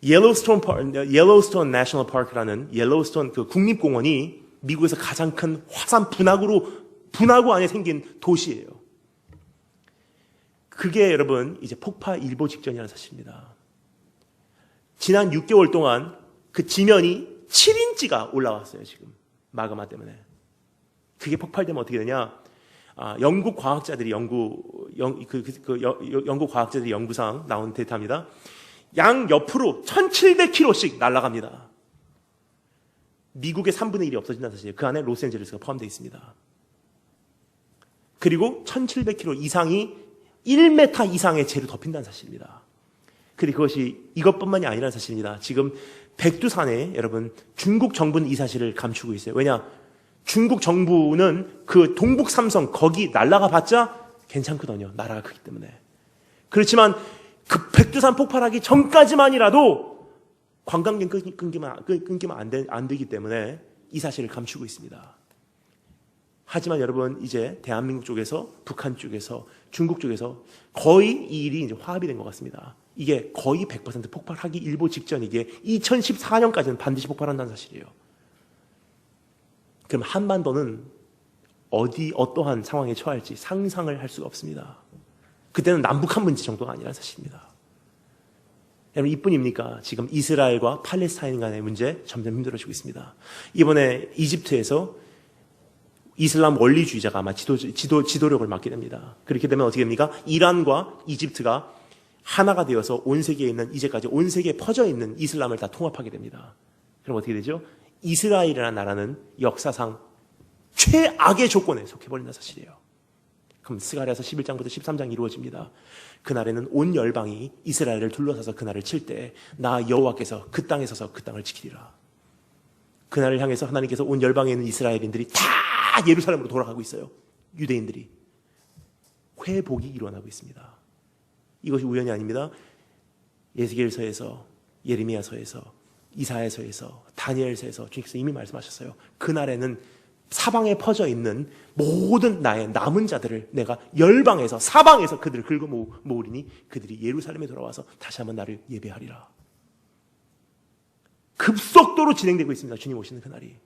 옐로우스톤 내셔널 파크라는 옐로우스톤 그 국립공원이 미국에서 가장 큰 화산 분화구 안에 생긴 도시예요. 그게 여러분 이제 폭파 일보 직전이라는 사실입니다. 지난 6개월 동안 그 지면이 7인치가 올라왔어요, 지금. 마그마 때문에. 그게 폭발되면 어떻게 되냐? 영국 과학자들이 영국 과학자들이 연구상 나온 데이터입니다. 양 옆으로 1,700km씩 날아갑니다. 미국의 3분의 1이 없어진다는 사실이에요. 그 안에 로스앤젤레스가 포함되어 있습니다. 그리고 1,700km 이상이 1m 이상의 재를 덮인다는 사실입니다. 그리고 그것이 이것뿐만이 아니라는 사실입니다. 지금 백두산에 여러분 중국 정부는 이 사실을 감추고 있어요. 왜냐? 중국 정부는 그 동북 삼성 거기 날아가 봤자 괜찮거든요. 나라가 크기 때문에. 그렇지만 그 백두산 폭발하기 전까지만이라도 관광객 끊기면 안 되기 때문에 이 사실을 감추고 있습니다. 하지만 여러분 이제 대한민국 쪽에서, 북한 쪽에서, 중국 쪽에서 거의 이 일이 이제 화합이 된 것 같습니다. 이게 거의 100% 폭발하기 일보 직전이기에 2014년까지는 반드시 폭발한다는 사실이에요. 그럼 한반도는 어떠한 상황에 처할지 상상을 할 수가 없습니다. 그때는 남북한 문제 정도가 아니라는 사실입니다. 여러분 이뿐입니까? 지금 이스라엘과 팔레스타인 간의 문제 점점 힘들어지고 있습니다. 이번에 이집트에서 이슬람 원리주의자가 아마 지도력을 맡게 됩니다. 그렇게 되면 어떻게 됩니까? 이란과 이집트가 하나가 되어서 온 세계에 있는, 이제까지 온 세계에 퍼져 있는 이슬람을 다 통합하게 됩니다. 그럼 어떻게 되죠? 이스라엘이라는 나라는 역사상 최악의 조건에 속해버린다는 사실이에요. 그럼 스가랴서 11장부터 13장이 이루어집니다. 그날에는 온 열방이 이스라엘을 둘러싸서 그날을 칠 때 나 여호와께서 그 땅에 서서 그 땅을 지키리라. 그날을 향해서 하나님께서 온 열방에 있는 이스라엘인들이 다 예루살렘으로 돌아가고 있어요. 유대인들이. 회복이 일어나고 있습니다. 이것이 우연이 아닙니다. 예스겔서에서, 예레미야서에서, 이사야서에서, 다니엘서에서 주님께서 이미 말씀하셨어요. 그날에는 사방에 퍼져 있는 모든 나의 남은 자들을 내가 열방에서, 사방에서 그들을 긁어 모으리니 그들이 예루살렘에 돌아와서 다시 한번 나를 예배하리라. 급속도로 진행되고 있습니다. 주님 오시는 그날이.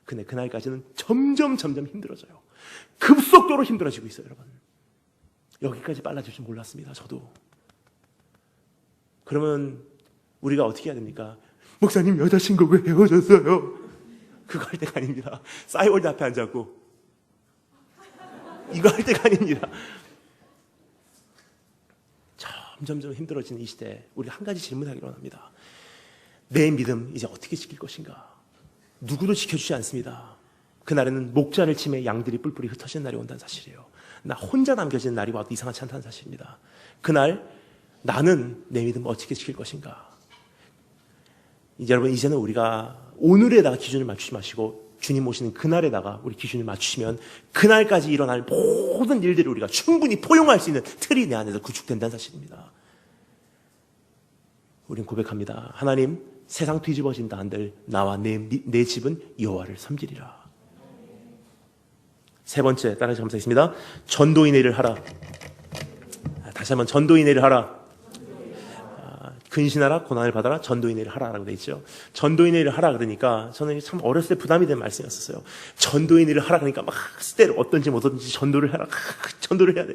근데 그날까지는 점점 힘들어져요. 급속도로 힘들어지고 있어요, 여러분. 여기까지 빨라질 줄 몰랐습니다, 저도. 그러면 우리가 어떻게 해야 됩니까? 목사님, 여자친구 왜 헤어졌어요? 그거 할 때가 아닙니다. 싸이월드 앞에 앉았고 이거 할 때가 아닙니다. 점점 힘들어지는 이 시대에 우리가 한 가지 질문하기로 합니다. 내 믿음 이제 어떻게 지킬 것인가? 누구도 지켜주지 않습니다. 그날에는 목자를 치매 양들이 뿔뿔이 흩어지는 날이 온다는 사실이에요. 나 혼자 남겨지는 날이 와도 이상하지 않다는 사실입니다. 그날 나는 내 믿음 어떻게 지킬 것인가? 이제 여러분 이제는 우리가 오늘에다가 기준을 맞추지 마시고 주님 오시는 그날에다가 우리 기준을 맞추시면 그날까지 일어날 모든 일들을 우리가 충분히 포용할 수 있는 틀이 내 안에서 구축된다는 사실입니다. 우린 고백합니다. 하나님, 세상 뒤집어진다 한들 나와 내 집은 여호와를 섬기리라. 세 번째, 따라서 감사했습니다. 전도인의 일을 하라. 다시 한번 전도인의 일을 하라. 근신하라, 고난을 받아라, 전도인의 일을 하라라고 돼 있죠. 전도인의 일을 하라 그러니까 저는 참 어렸을 때 부담이 된 말씀이었어요. 전도인의 일을 하라 그러니까 막 때로 어떤지 못하든지 전도를 해라. 전도를 해야 돼.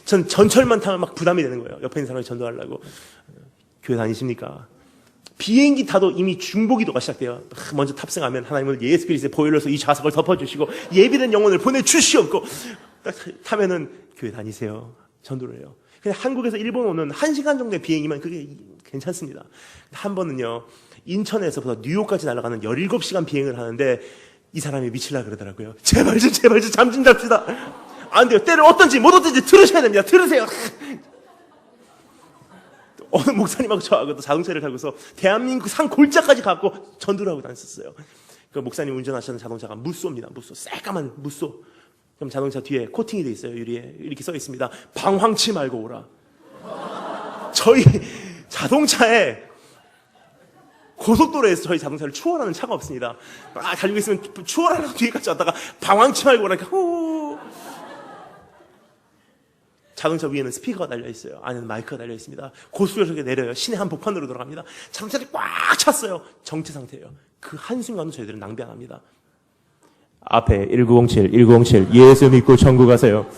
전 전철만 타면 막 부담이 되는 거예요. 옆에 있는 사람이 전도하려고. 교회 다니십니까? 비행기 타도 이미 중보기도가 시작돼요. 먼저 탑승하면 하나님은 예수 그리스도의 보혈로서 이 좌석을 덮어주시고 예비된 영혼을 보내주시옵고 딱 타면은 교회 다니세요. 전도를 해요. 그냥 한국에서 일본 오는 1시간 정도의 비행이면 그게 괜찮습니다. 한 번은요, 인천에서부터 뉴욕까지 날아가는 17시간 비행을 하는데 이 사람이 미치려고 그러더라고요. 제발 좀 잠 좀 잡시다. 안 돼요. 때를 어떤지 못 어떤지 들으셔야 됩니다. 들으세요. 어느 목사님하고 저하고 또 자동차를 타고서 대한민국 산 골짜까지 가고 전도를 하고 다녔었어요. 그 목사님 운전하시는 자동차가 무쏘입니다. 무쏘, 새까만 무쏘. 그럼 자동차 뒤에 코팅이 돼 있어요. 유리에 이렇게 써 있습니다. 방황치 말고 오라. 저희 자동차에 고속도로에서 저희 자동차를 추월하는 차가 없습니다. 막 달리고 있으면 추월하는 뒤에까지 왔다가 방황치 말고 오라니까 호. 자동차 위에는 스피커가 달려 있어요. 안에는 마이크가 달려 있습니다. 고속도로에서 내려요. 시내 한복판으로 들어갑니다. 자동차들이 꽉 찼어요. 정체 상태예요. 그 한순간도 저희들은 낭비 안 합니다. 앞에 1907 예수 믿고 천국 가세요.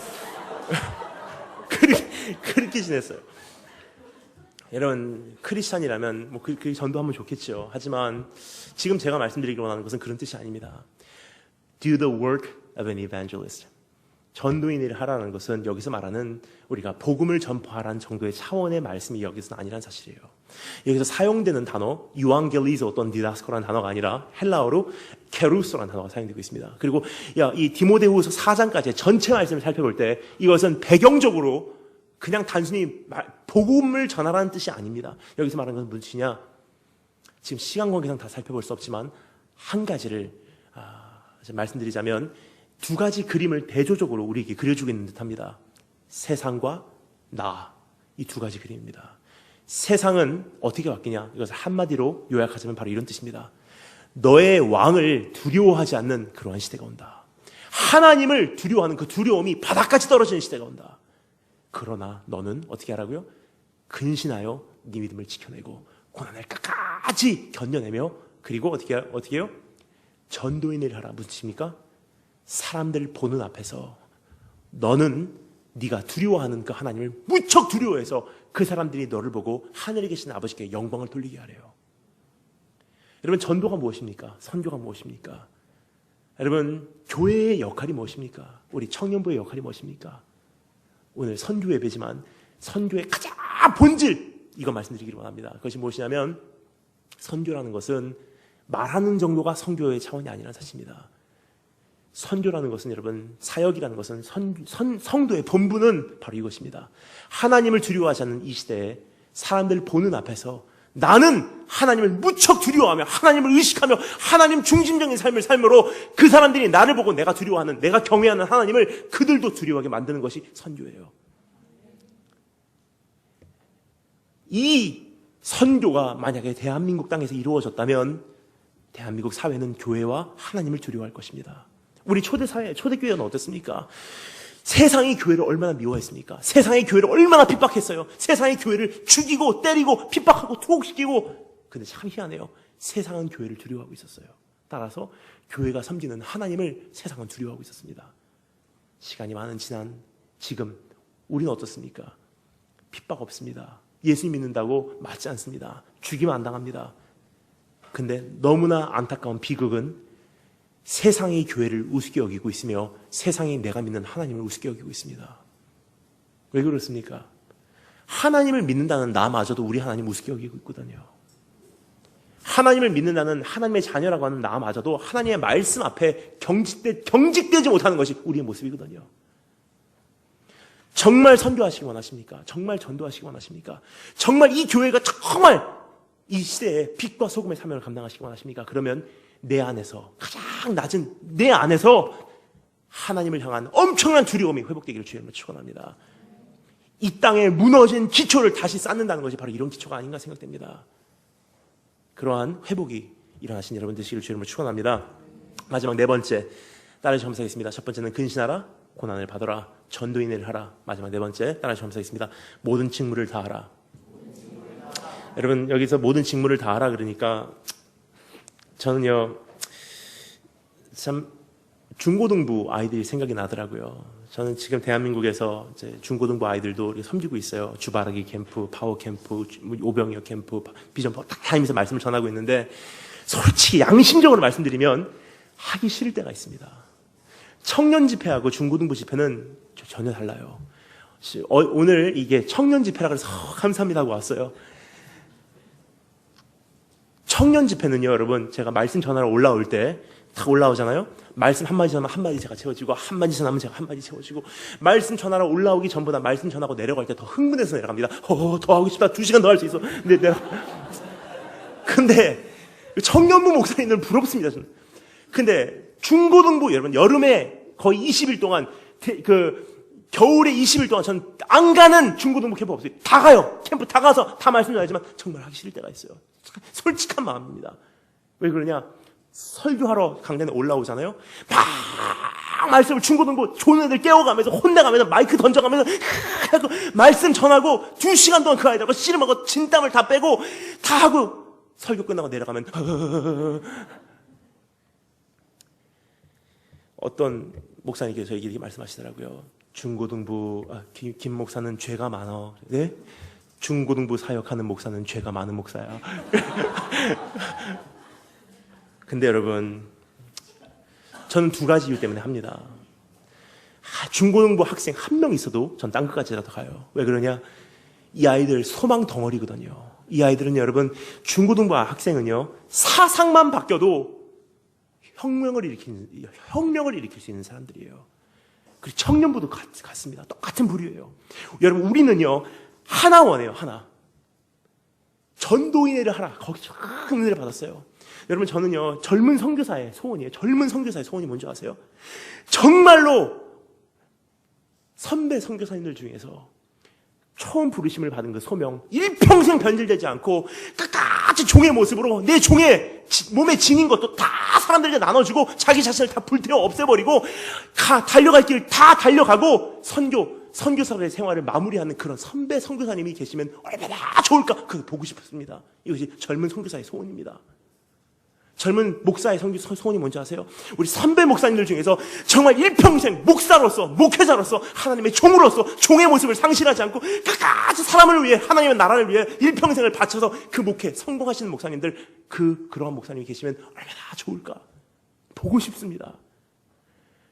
그렇게 지냈어요. 여러분, 크리스찬이라면 뭐 그 전도하면 좋겠죠. 하지만 지금 제가 말씀드리기 원하는 것은 그런 뜻이 아닙니다. Do the work of an evangelist. 전도인 일을 하라는 것은 여기서 말하는 우리가 복음을 전파하라는 정도의 차원의 말씀이 여기서는 아니라는 사실이에요. 여기서 사용되는 단어, 유앙겔리조 또는 디다스코라는 단어가 아니라 헬라어로 케루소라는 단어가 사용되고 있습니다. 그리고 이 디모데후서 4장까지의 전체 말씀을 살펴볼 때 이것은 배경적으로 그냥 단순히 복음을 전하라는 뜻이 아닙니다. 여기서 말하는 것은 무슨 뜻이냐? 지금 시간 관계상 다 살펴볼 수 없지만 한 가지를 말씀드리자면 두 가지 그림을 대조적으로 우리에게 그려주고 있는 듯합니다. 세상과 나, 이 두 가지 그림입니다. 세상은 어떻게 바뀌냐? 이것을 한마디로 요약하자면 바로 이런 뜻입니다. 너의 왕을 두려워하지 않는 그러한 시대가 온다. 하나님을 두려워하는 그 두려움이 바닥까지 떨어지는 시대가 온다. 그러나 너는 어떻게 하라고요? 근신하여 네 믿음을 지켜내고 고난을 끝까지 견뎌내며 그리고 어떻게 해요? 전도인을 하라. 무슨 뜻입니까? 사람들 보는 앞에서 너는 네가 두려워하는 그 하나님을 무척 두려워해서 그 사람들이 너를 보고 하늘에 계신 아버지께 영광을 돌리게 하래요. 여러분, 전도가 무엇입니까? 선교가 무엇입니까? 여러분, 교회의 역할이 무엇입니까? 우리 청년부의 역할이 무엇입니까? 오늘 선교 예배지만 선교의 가장 본질, 이거 말씀드리기를 원합니다. 그것이 무엇이냐면 선교라는 것은 말하는 정도가 선교의 차원이 아니라는 사실입니다. 선교라는 것은 여러분, 사역이라는 것은 성도의 본분은 바로 이것입니다. 하나님을 두려워하지 않는 이 시대에 사람들 보는 앞에서 나는 하나님을 무척 두려워하며 하나님을 의식하며 하나님 중심적인 삶을 삶으로 그 사람들이 나를 보고 내가 두려워하는, 내가 경외하는 하나님을 그들도 두려워하게 만드는 것이 선교예요. 이 선교가 만약에 대한민국 땅에서 이루어졌다면 대한민국 사회는 교회와 하나님을 두려워할 것입니다. 우리 초대사회, 초대교회는 어땠습니까? 세상이 교회를 얼마나 미워했습니까? 세상이 교회를 얼마나 핍박했어요. 세상이 교회를 죽이고 때리고 핍박하고 투옥시키고. 근데 참 희한해요. 세상은 교회를 두려워하고 있었어요. 따라서 교회가 섬기는 하나님을 세상은 두려워하고 있었습니다. 시간이 많은 지난 지금 우리는 어떻습니까? 핍박 없습니다. 예수 믿는다고 맞지 않습니다. 죽이면 안 당합니다. 근데 너무나 안타까운 비극은 세상이 교회를 우습게 여기고 있으며 세상이 내가 믿는 하나님을 우습게 여기고 있습니다. 왜 그렇습니까? 하나님을 믿는다는 나마저도 우리 하나님 우습게 여기고 있거든요. 하나님을 믿는다는 하나님의 자녀라고 하는 나마저도 하나님의 말씀 앞에 경직되지 못하는 것이 우리의 모습이거든요. 정말 선교하시기 원하십니까? 정말 전도하시기 원하십니까? 정말 이 교회가 정말 이 시대에 빛과 소금의 사명을 감당하시기 원하십니까? 그러면 내 안에서 가장 낮은 내 안에서 하나님을 향한 엄청난 두려움이 회복되기를 주님으로 축원합니다. 이 땅에 무너진 기초를 다시 쌓는다는 것이 바로 이런 기초가 아닌가 생각됩니다. 그러한 회복이 일어나신 여러분 되시기를 주님으로 축원합니다. 마지막 네 번째 따라서 감사하겠습니다. 첫 번째는 근신하라, 고난을 받아라, 전도인을 하라. 마지막 네 번째 따라서 감사하겠습니다. 모든 직무를 다하라. 여러분, 여기서 모든 직무를 다하라 그러니까 저는요, 참 중고등부 아이들이 생각이 나더라고요. 저는 지금 대한민국에서 이제 중고등부 아이들도 이렇게 섬기고 있어요. 주바라기 캠프, 파워 캠프, 오병이어 캠프, 비전 다 다니면서 말씀을 전하고 있는데 솔직히 양심적으로 말씀드리면 하기 싫을 때가 있습니다. 청년 집회하고 중고등부 집회는 전혀 달라요. 오늘 이게 청년 집회라 그래서 감사합니다 하고 왔어요. 청년 집회는요, 여러분, 제가 말씀 전하러 올라올 때 딱 올라오잖아요. 말씀 한마디 전하면 한마디 제가 채워지고 한마디 전하면 제가 한마디 채워지고 말씀 전하러 올라오기 전보다 말씀 전하고 내려갈 때 더 흥분해서 내려갑니다. 더 하고 싶다. 2시간 더 할 수 있어. 근데 청년부 목사님들은 부럽습니다. 저는. 근데 중고등부 여러분 여름에 거의 20일 동안 겨울에 20일 동안 전 안 가는 중고등부 캠프 없어요. 다 가요. 캠프 다 가서 다 말씀드리지만 정말 하기 싫을 때가 있어요. 솔직한 마음입니다. 왜 그러냐? 설교하러 강단에 올라오잖아요. 막 말씀을 중고등부 좋은 애들 깨워가면서 혼내가면서 마이크 던져가면서 말씀 전하고 2시간 동안 그 아이들하고 씨름하고 진땀을 다 빼고 다 하고 설교 끝나고 내려가면 어떤 목사님께서 저에게 이렇게 말씀하시더라고요. 김 목사는 죄가 많아. 네? 중고등부 사역하는 목사는 죄가 많은 목사야. 근데 여러분, 저는 2가지 이유 때문에 합니다. 중고등부 학생 1명 있어도 전 딴 것까지라도 가요. 왜 그러냐? 이 아이들 소망 덩어리거든요. 이 아이들은 여러분, 중고등부 학생은요, 사상만 바뀌어도 혁명을 일으킬 수 있는 사람들이에요. 그리고 청년부도 같습니다. 똑같은 부류예요. 여러분, 우리는요, 하나 원해요, 하나. 전도인회를 하라. 거기서 큰 은혜를 받았어요. 여러분, 저는요, 젊은 선교사의 소원이에요. 젊은 선교사의 소원이 뭔지 아세요? 정말로 선배 선교사님들 중에서 처음 부르심을 받은 그 소명, 일평생 변질되지 않고 끝까지 종의 모습으로 내 종의 몸에 지닌 것도 다 사람들에게 나눠주고 자기 자신을 다 불태워 없애버리고 달려갈 길 다 달려가고 선교사의 생활을 마무리하는 그런 선배 선교사님이 계시면 얼마나 좋을까? 그거 보고 싶었습니다. 이것이 젊은 선교사의 소원입니다. 젊은 목사의 소원이 뭔지 아세요? 우리 선배 목사님들 중에서 정말 일평생 목사로서, 목회자로서, 하나님의 종으로서 종의 모습을 상실하지 않고 끝까지 사람을 위해, 하나님의 나라를 위해 일평생을 바쳐서 그 목회 성공하시는 목사님들, 그러한 목사님이 계시면 얼마나 좋을까? 보고 싶습니다.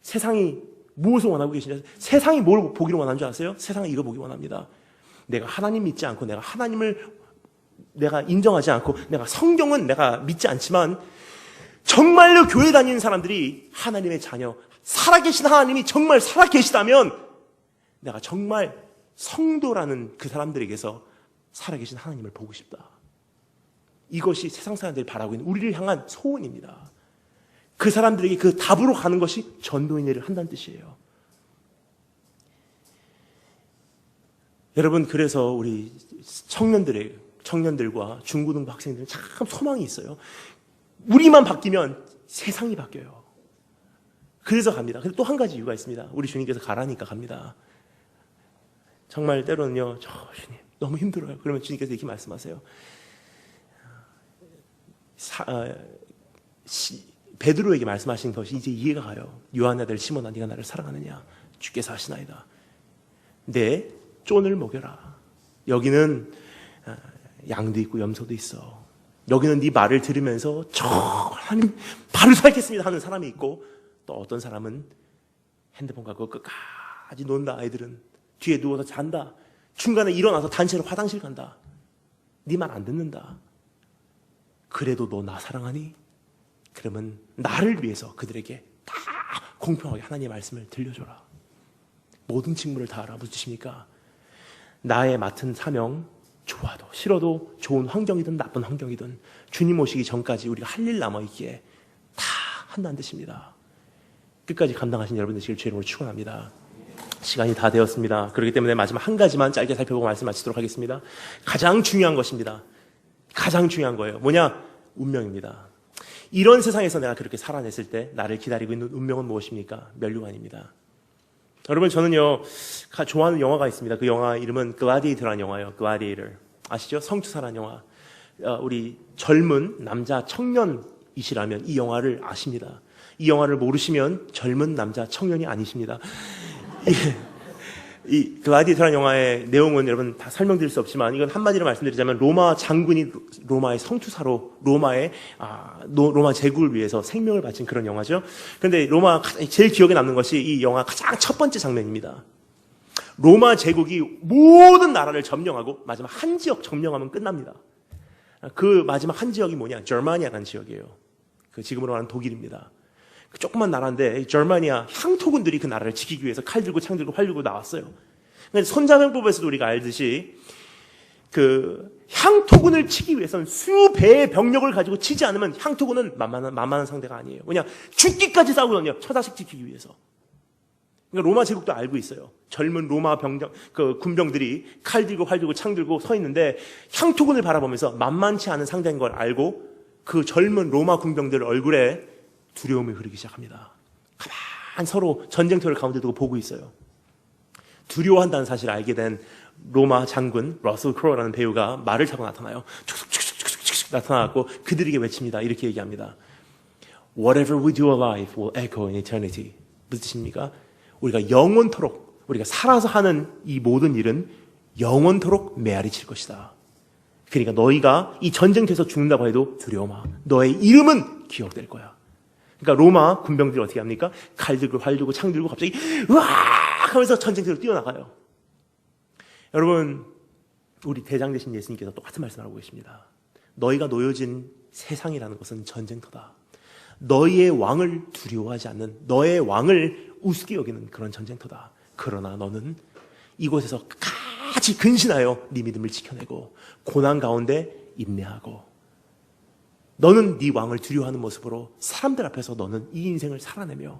세상이 무엇을 원하고 계시냐? 세상이 뭘 보기를 원하는 줄 아세요? 세상은 이거 보기 원합니다. 내가 하나님 믿지 않고, 내가 하나님을 내가 인정하지 않고, 내가 성경은 내가 믿지 않지만 정말로 교회 다니는 사람들이 하나님의 자녀, 살아계신 하나님이 정말 살아계시다면 내가 정말 성도라는 그 사람들에게서 살아계신 하나님을 보고 싶다. 이것이 세상 사람들이 바라고 있는 우리를 향한 소원입니다. 그 사람들에게 그 답으로 가는 것이 전도인회를 한다는 뜻이에요. 여러분, 그래서 우리 청년들과 중고등부 학생들은 참 소망이 있어요. 우리만 바뀌면 세상이 바뀌어요. 그래서 갑니다. 근데 또 한 가지 이유가 있습니다. 우리 주님께서 가라니까 갑니다. 정말 때로는요, 주님 너무 힘들어요. 그러면 주님께서 이렇게 말씀하세요. 베드로에게 말씀하신 것이 이제 이해가 가요. 요한의 아들 시몬아, 네가 나를 사랑하느냐? 주께서 하시나이다. 내 쫀을 먹여라. 여기는 양도 있고 염소도 있어. 여기는 네 말을 들으면서 하나님 바로 살겠습니다 하는 사람이 있고, 또 어떤 사람은 핸드폰 갖고 끝까지 논다. 아이들은 뒤에 누워서 잔다. 중간에 일어나서 단체로 화장실 간다. 네 말 안 듣는다. 그래도 너 나 사랑하니? 그러면 나를 위해서 그들에게 다 공평하게 하나님의 말씀을 들려줘라. 모든 직무를 다 알아보십니까? 나의 맡은 사명, 좋아도 싫어도 좋은 환경이든 나쁜 환경이든 주님 오시기 전까지 우리가 할 일 남아있기에 다 한다는 뜻입니다. 끝까지 감당하신 여러분 되시길 주의 이름으로 축원합니다. 시간이 다 되었습니다. 그렇기 때문에 마지막 한 가지만 짧게 살펴보고 말씀 마치도록 하겠습니다. 가장 중요한 것입니다. 가장 중요한 거예요. 뭐냐? 운명입니다. 이런 세상에서 내가 그렇게 살아냈을 때 나를 기다리고 있는 운명은 무엇입니까? 멸류관입니다. 여러분, 저는요, 좋아하는 영화가 있습니다. 그 영화 이름은 글라디에이터라는 영화예요. 글라디에이터. 아시죠? 성투사라는 영화. 우리 젊은 남자 청년이시라면 이 영화를 아십니다. 이 영화를 모르시면 젊은 남자 청년이 아니십니다. 이 글라디에이터라는 영화의 내용은 여러분 다 설명드릴 수 없지만, 이건 한마디로 말씀드리자면 로마 장군이 로마의 성투사로 로마 제국을 위해서 생명을 바친 그런 영화죠. 그런데 제일 기억에 남는 것이 이 영화 가장 첫 번째 장면입니다. 로마 제국이 모든 나라를 점령하고 마지막 한 지역 점령하면 끝납니다. 그 마지막 한 지역이 뭐냐? 저르마니아라는 지역이에요. 그 지금으로 말하는 독일입니다. 그 조그만 나라인데 저르마니아 향토군들이 그 나라를 지키기 위해서 칼 들고 창 들고 활 들고 나왔어요. 손자병법에서도 우리가 알듯이 그 향토군을 치기 위해서는 수배의 병력을 가지고 치지 않으면 향토군은 만만한 상대가 아니에요. 그냥 죽기까지 싸우거든요. 처자식 지키기 위해서. 그러니까 로마 제국도 알고 있어요. 젊은 로마 군병들이 칼 들고 활 들고 창 들고 서 있는데 향토군을 바라보면서 만만치 않은 상대인 걸 알고 그 젊은 로마 군병들 얼굴에 두려움이 흐르기 시작합니다. 가만 서로 전쟁터를 가운데 두고 보고 있어요. 두려워한다는 사실을 알게 된 로마 장군 러셀 크로우라는 배우가 말을 타고 나타나요. 축축축축축축 나타나고 그들에게 외칩니다. 이렇게 얘기합니다. Whatever we do alive will echo in eternity. 무슨 뜻입니까? 우리가 영원토록, 우리가 살아서 하는 이 모든 일은 영원토록 메아리 칠 것이다. 그러니까 너희가 이 전쟁터에서 죽는다고 해도 두려워 마. 너의 이름은 기억될 거야. 그러니까 로마 군병들이 어떻게 합니까? 칼 들고 활 들고 창 들고 갑자기 으악 하면서 전쟁터로 뛰어나가요. 여러분, 우리 대장 되신 예수님께서 똑같은 말씀을 하고 계십니다. 너희가 놓여진 세상이라는 것은 전쟁터다. 너희의 왕을 두려워하지 않는, 너의 왕을 우습게 여기는 그런 전쟁터다. 그러나 너는 이곳에서 끝까지 근신하여 네 믿음을 지켜내고 고난 가운데 인내하고 너는 네 왕을 두려워하는 모습으로 사람들 앞에서 너는 이 인생을 살아내며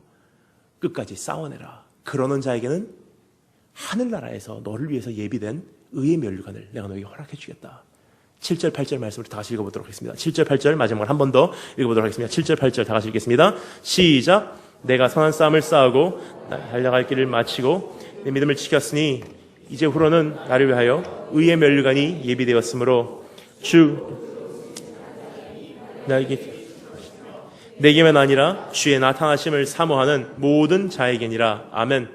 끝까지 싸워내라. 그러는 자에게는 하늘나라에서 너를 위해서 예비된 의의 면류관을 내가 너에게 허락해 주겠다. 7절 8절 말씀을 다 같이 읽어보도록 하겠습니다. 7절 8절 마지막으로 한 번 더 읽어보도록 하겠습니다. 7절 8절 다 같이 읽겠습니다. 시작. 내가 선한 싸움을 싸우고 달려갈 길을 마치고 내 믿음을 지켰으니 이제 후로는 나를 위하여 의의 면류관이 예비되었으므로 주 내게만 아니라 주의 나타나심을 사모하는 모든 자에게니라. 아멘.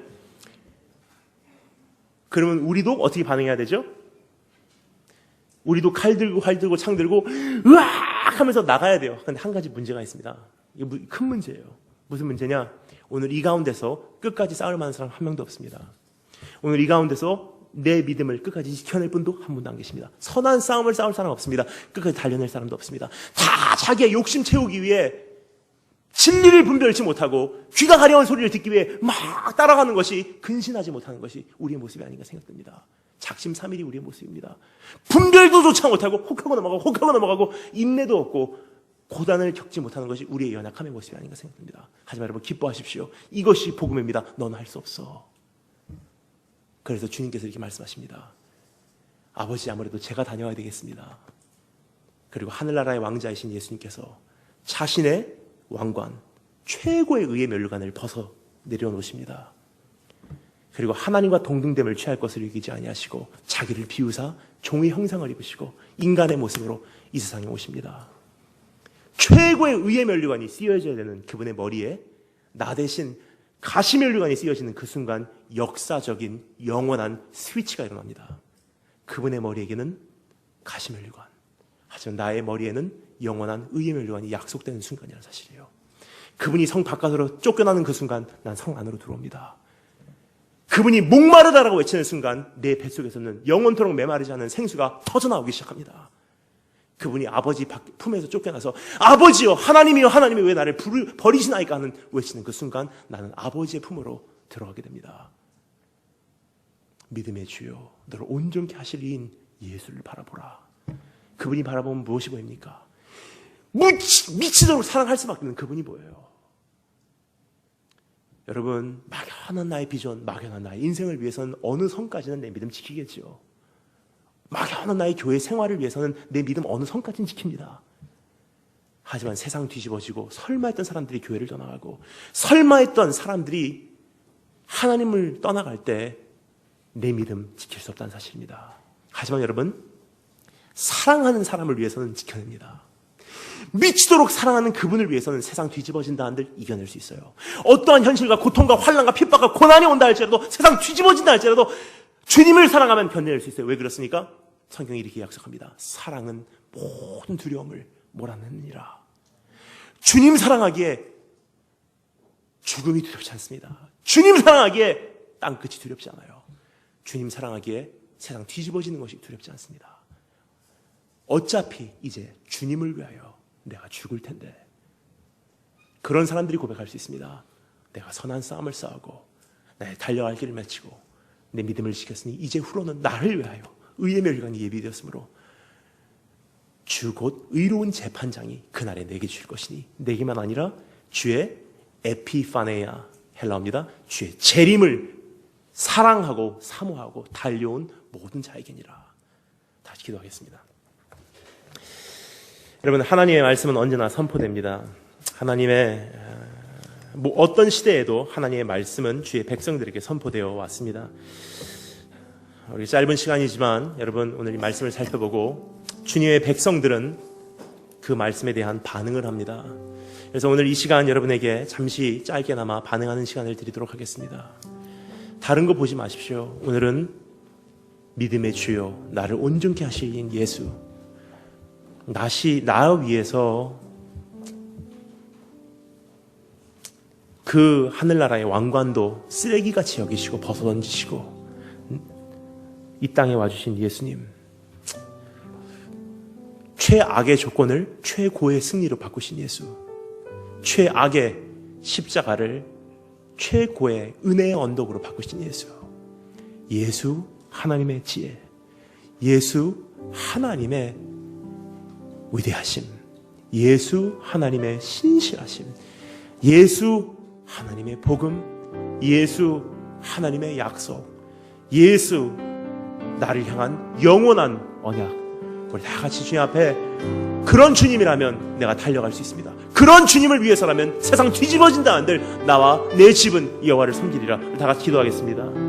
그러면 우리도 어떻게 반응해야 되죠? 우리도 칼 들고 활 들고 창 들고 으악 하면서 나가야 돼요. 그런데 한 가지 문제가 있습니다. 이거 큰 문제예요. 무슨 문제냐? 오늘 이 가운데서 끝까지 싸울 만한 사람 한 명도 없습니다. 오늘 이 가운데서 내 믿음을 끝까지 지켜낼 분도 한 분도 안 계십니다. 선한 싸움을 싸울 사람 없습니다. 끝까지 달려낼 사람도 없습니다. 다 자기의 욕심 채우기 위해 진리를 분별치 못하고 귀가 가려운 소리를 듣기 위해 막 따라가는 것이, 근신하지 못하는 것이 우리의 모습이 아닌가 생각됩니다. 작심삼일이 우리의 모습입니다. 분별도 조차 못하고 혹하고 넘어가고 인내도 없고 고단을 겪지 못하는 것이 우리의 연약함의 모습이 아닌가 생각됩니다. 하지만 여러분 기뻐하십시오. 이것이 복음입니다. 너는 할 수 없어. 그래서 주님께서 이렇게 말씀하십니다. 아버지, 아무래도 제가 다녀와야 되겠습니다. 그리고 하늘나라의 왕자이신 예수님께서 자신의 왕관, 최고의 의의 면류관을 벗어 내려놓으십니다. 그리고 하나님과 동등됨을 취할 것을 여기지 아니하시고 자기를 비우사 종의 형상을 입으시고 인간의 모습으로 이 세상에 오십니다. 최고의 의의 면류관이 씌워져야 되는 그분의 머리에 나 대신 가시 면류관이 씌워지는 그 순간 역사적인 영원한 스위치가 일어납니다. 그분의 머리에게는 가시 면류관, 하지만 나의 머리에는 영원한 의의 면류관이 약속되는 순간이라는 사실이에요. 그분이 성 바깥으로 쫓겨나는 그 순간 난 성 안으로 들어옵니다. 그분이 목마르다라고 외치는 순간 내 뱃속에서는 영원토록 메마르지 않은 생수가 터져나오기 시작합니다. 그분이 아버지 품에서 쫓겨나서 아버지여 하나님이여 하나님이 왜 나를 버리시나이까 하는 외치는 그 순간 나는 아버지의 품으로 들어가게 됩니다. 믿음의 주여 너를 온전케 하실 이인 예수를 바라보라. 그분이 바라보면 무엇이 보입니까? 미치도록 사랑할 수밖에 없는 그분이 보여요. 여러분, 막연한 나의 비전, 막연한 나의 인생을 위해서는 어느 선까지는 내 믿음 지키겠지요. 막연한 나의 교회 생활을 위해서는 내 믿음 어느 선까지는 지킵니다. 하지만 세상 뒤집어지고 설마 했던 사람들이 교회를 떠나가고 설마 했던 사람들이 하나님을 떠나갈 때 내 믿음 지킬 수 없다는 사실입니다. 하지만 여러분, 사랑하는 사람을 위해서는 지켜냅니다. 미치도록 사랑하는 그분을 위해서는 세상 뒤집어진다 한들 이겨낼 수 있어요. 어떠한 현실과 고통과 환난과 핍박과 고난이 온다 할지라도, 세상 뒤집어진다 할지라도 주님을 사랑하면 견뎌낼 수 있어요. 왜 그렇습니까? 성경이 이렇게 약속합니다. 사랑은 모든 두려움을 몰아내느니라. 주님 사랑하기에 죽음이 두렵지 않습니다. 주님 사랑하기에 땅끝이 두렵지 않아요. 주님 사랑하기에 세상 뒤집어지는 것이 두렵지 않습니다. 어차피 이제 주님을 위하여 내가 죽을 텐데, 그런 사람들이 고백할 수 있습니다. 내가 선한 싸움을 싸우고 내 달려갈 길을 마치고 내 믿음을 지켰으니 이제 후로는 나를 위하여 의의 면류관이 예비되었으므로 주 곧 의로운 재판장이 그날에 내게 주실 것이니 내게만 아니라 주의 에피파네야 헬라어입니다. 주의 재림을 사랑하고 사모하고 달려온 모든 자에게니라. 다시 기도하겠습니다. 여러분, 하나님의 말씀은 언제나 선포됩니다. 하나님의 어떤 시대에도 하나님의 말씀은 주의 백성들에게 선포되어 왔습니다. 우리 짧은 시간이지만 여러분 오늘 이 말씀을 살펴보고 주님의 백성들은 그 말씀에 대한 반응을 합니다. 그래서 오늘 이 시간 여러분에게 잠시 짧게나마 반응하는 시간을 드리도록 하겠습니다. 다른 거 보지 마십시오. 오늘은 믿음의 주요 나를 온전케 하신 예수, 나 위해서 그 하늘나라의 왕관도 쓰레기같이 여기시고 벗어던지시고 이 땅에 와주신 예수님, 최악의 조건을 최고의 승리로 바꾸신 예수, 최악의 십자가를 최고의 은혜의 언덕으로 바꾸신 예수, 예수 하나님의 지혜, 예수 하나님의 위대하심, 예수 하나님의 신실하심, 예수 하나님의 복음, 예수 하나님의 약속, 예수 나를 향한 영원한 언약. 우리 다 같이 주님 앞에 그런 주님이라면 내가 달려갈 수 있습니다. 그런 주님을 위해서라면 세상 뒤집어진다 한들 나와 내 집은 여호와를 섬기리라. 다 같이 기도하겠습니다.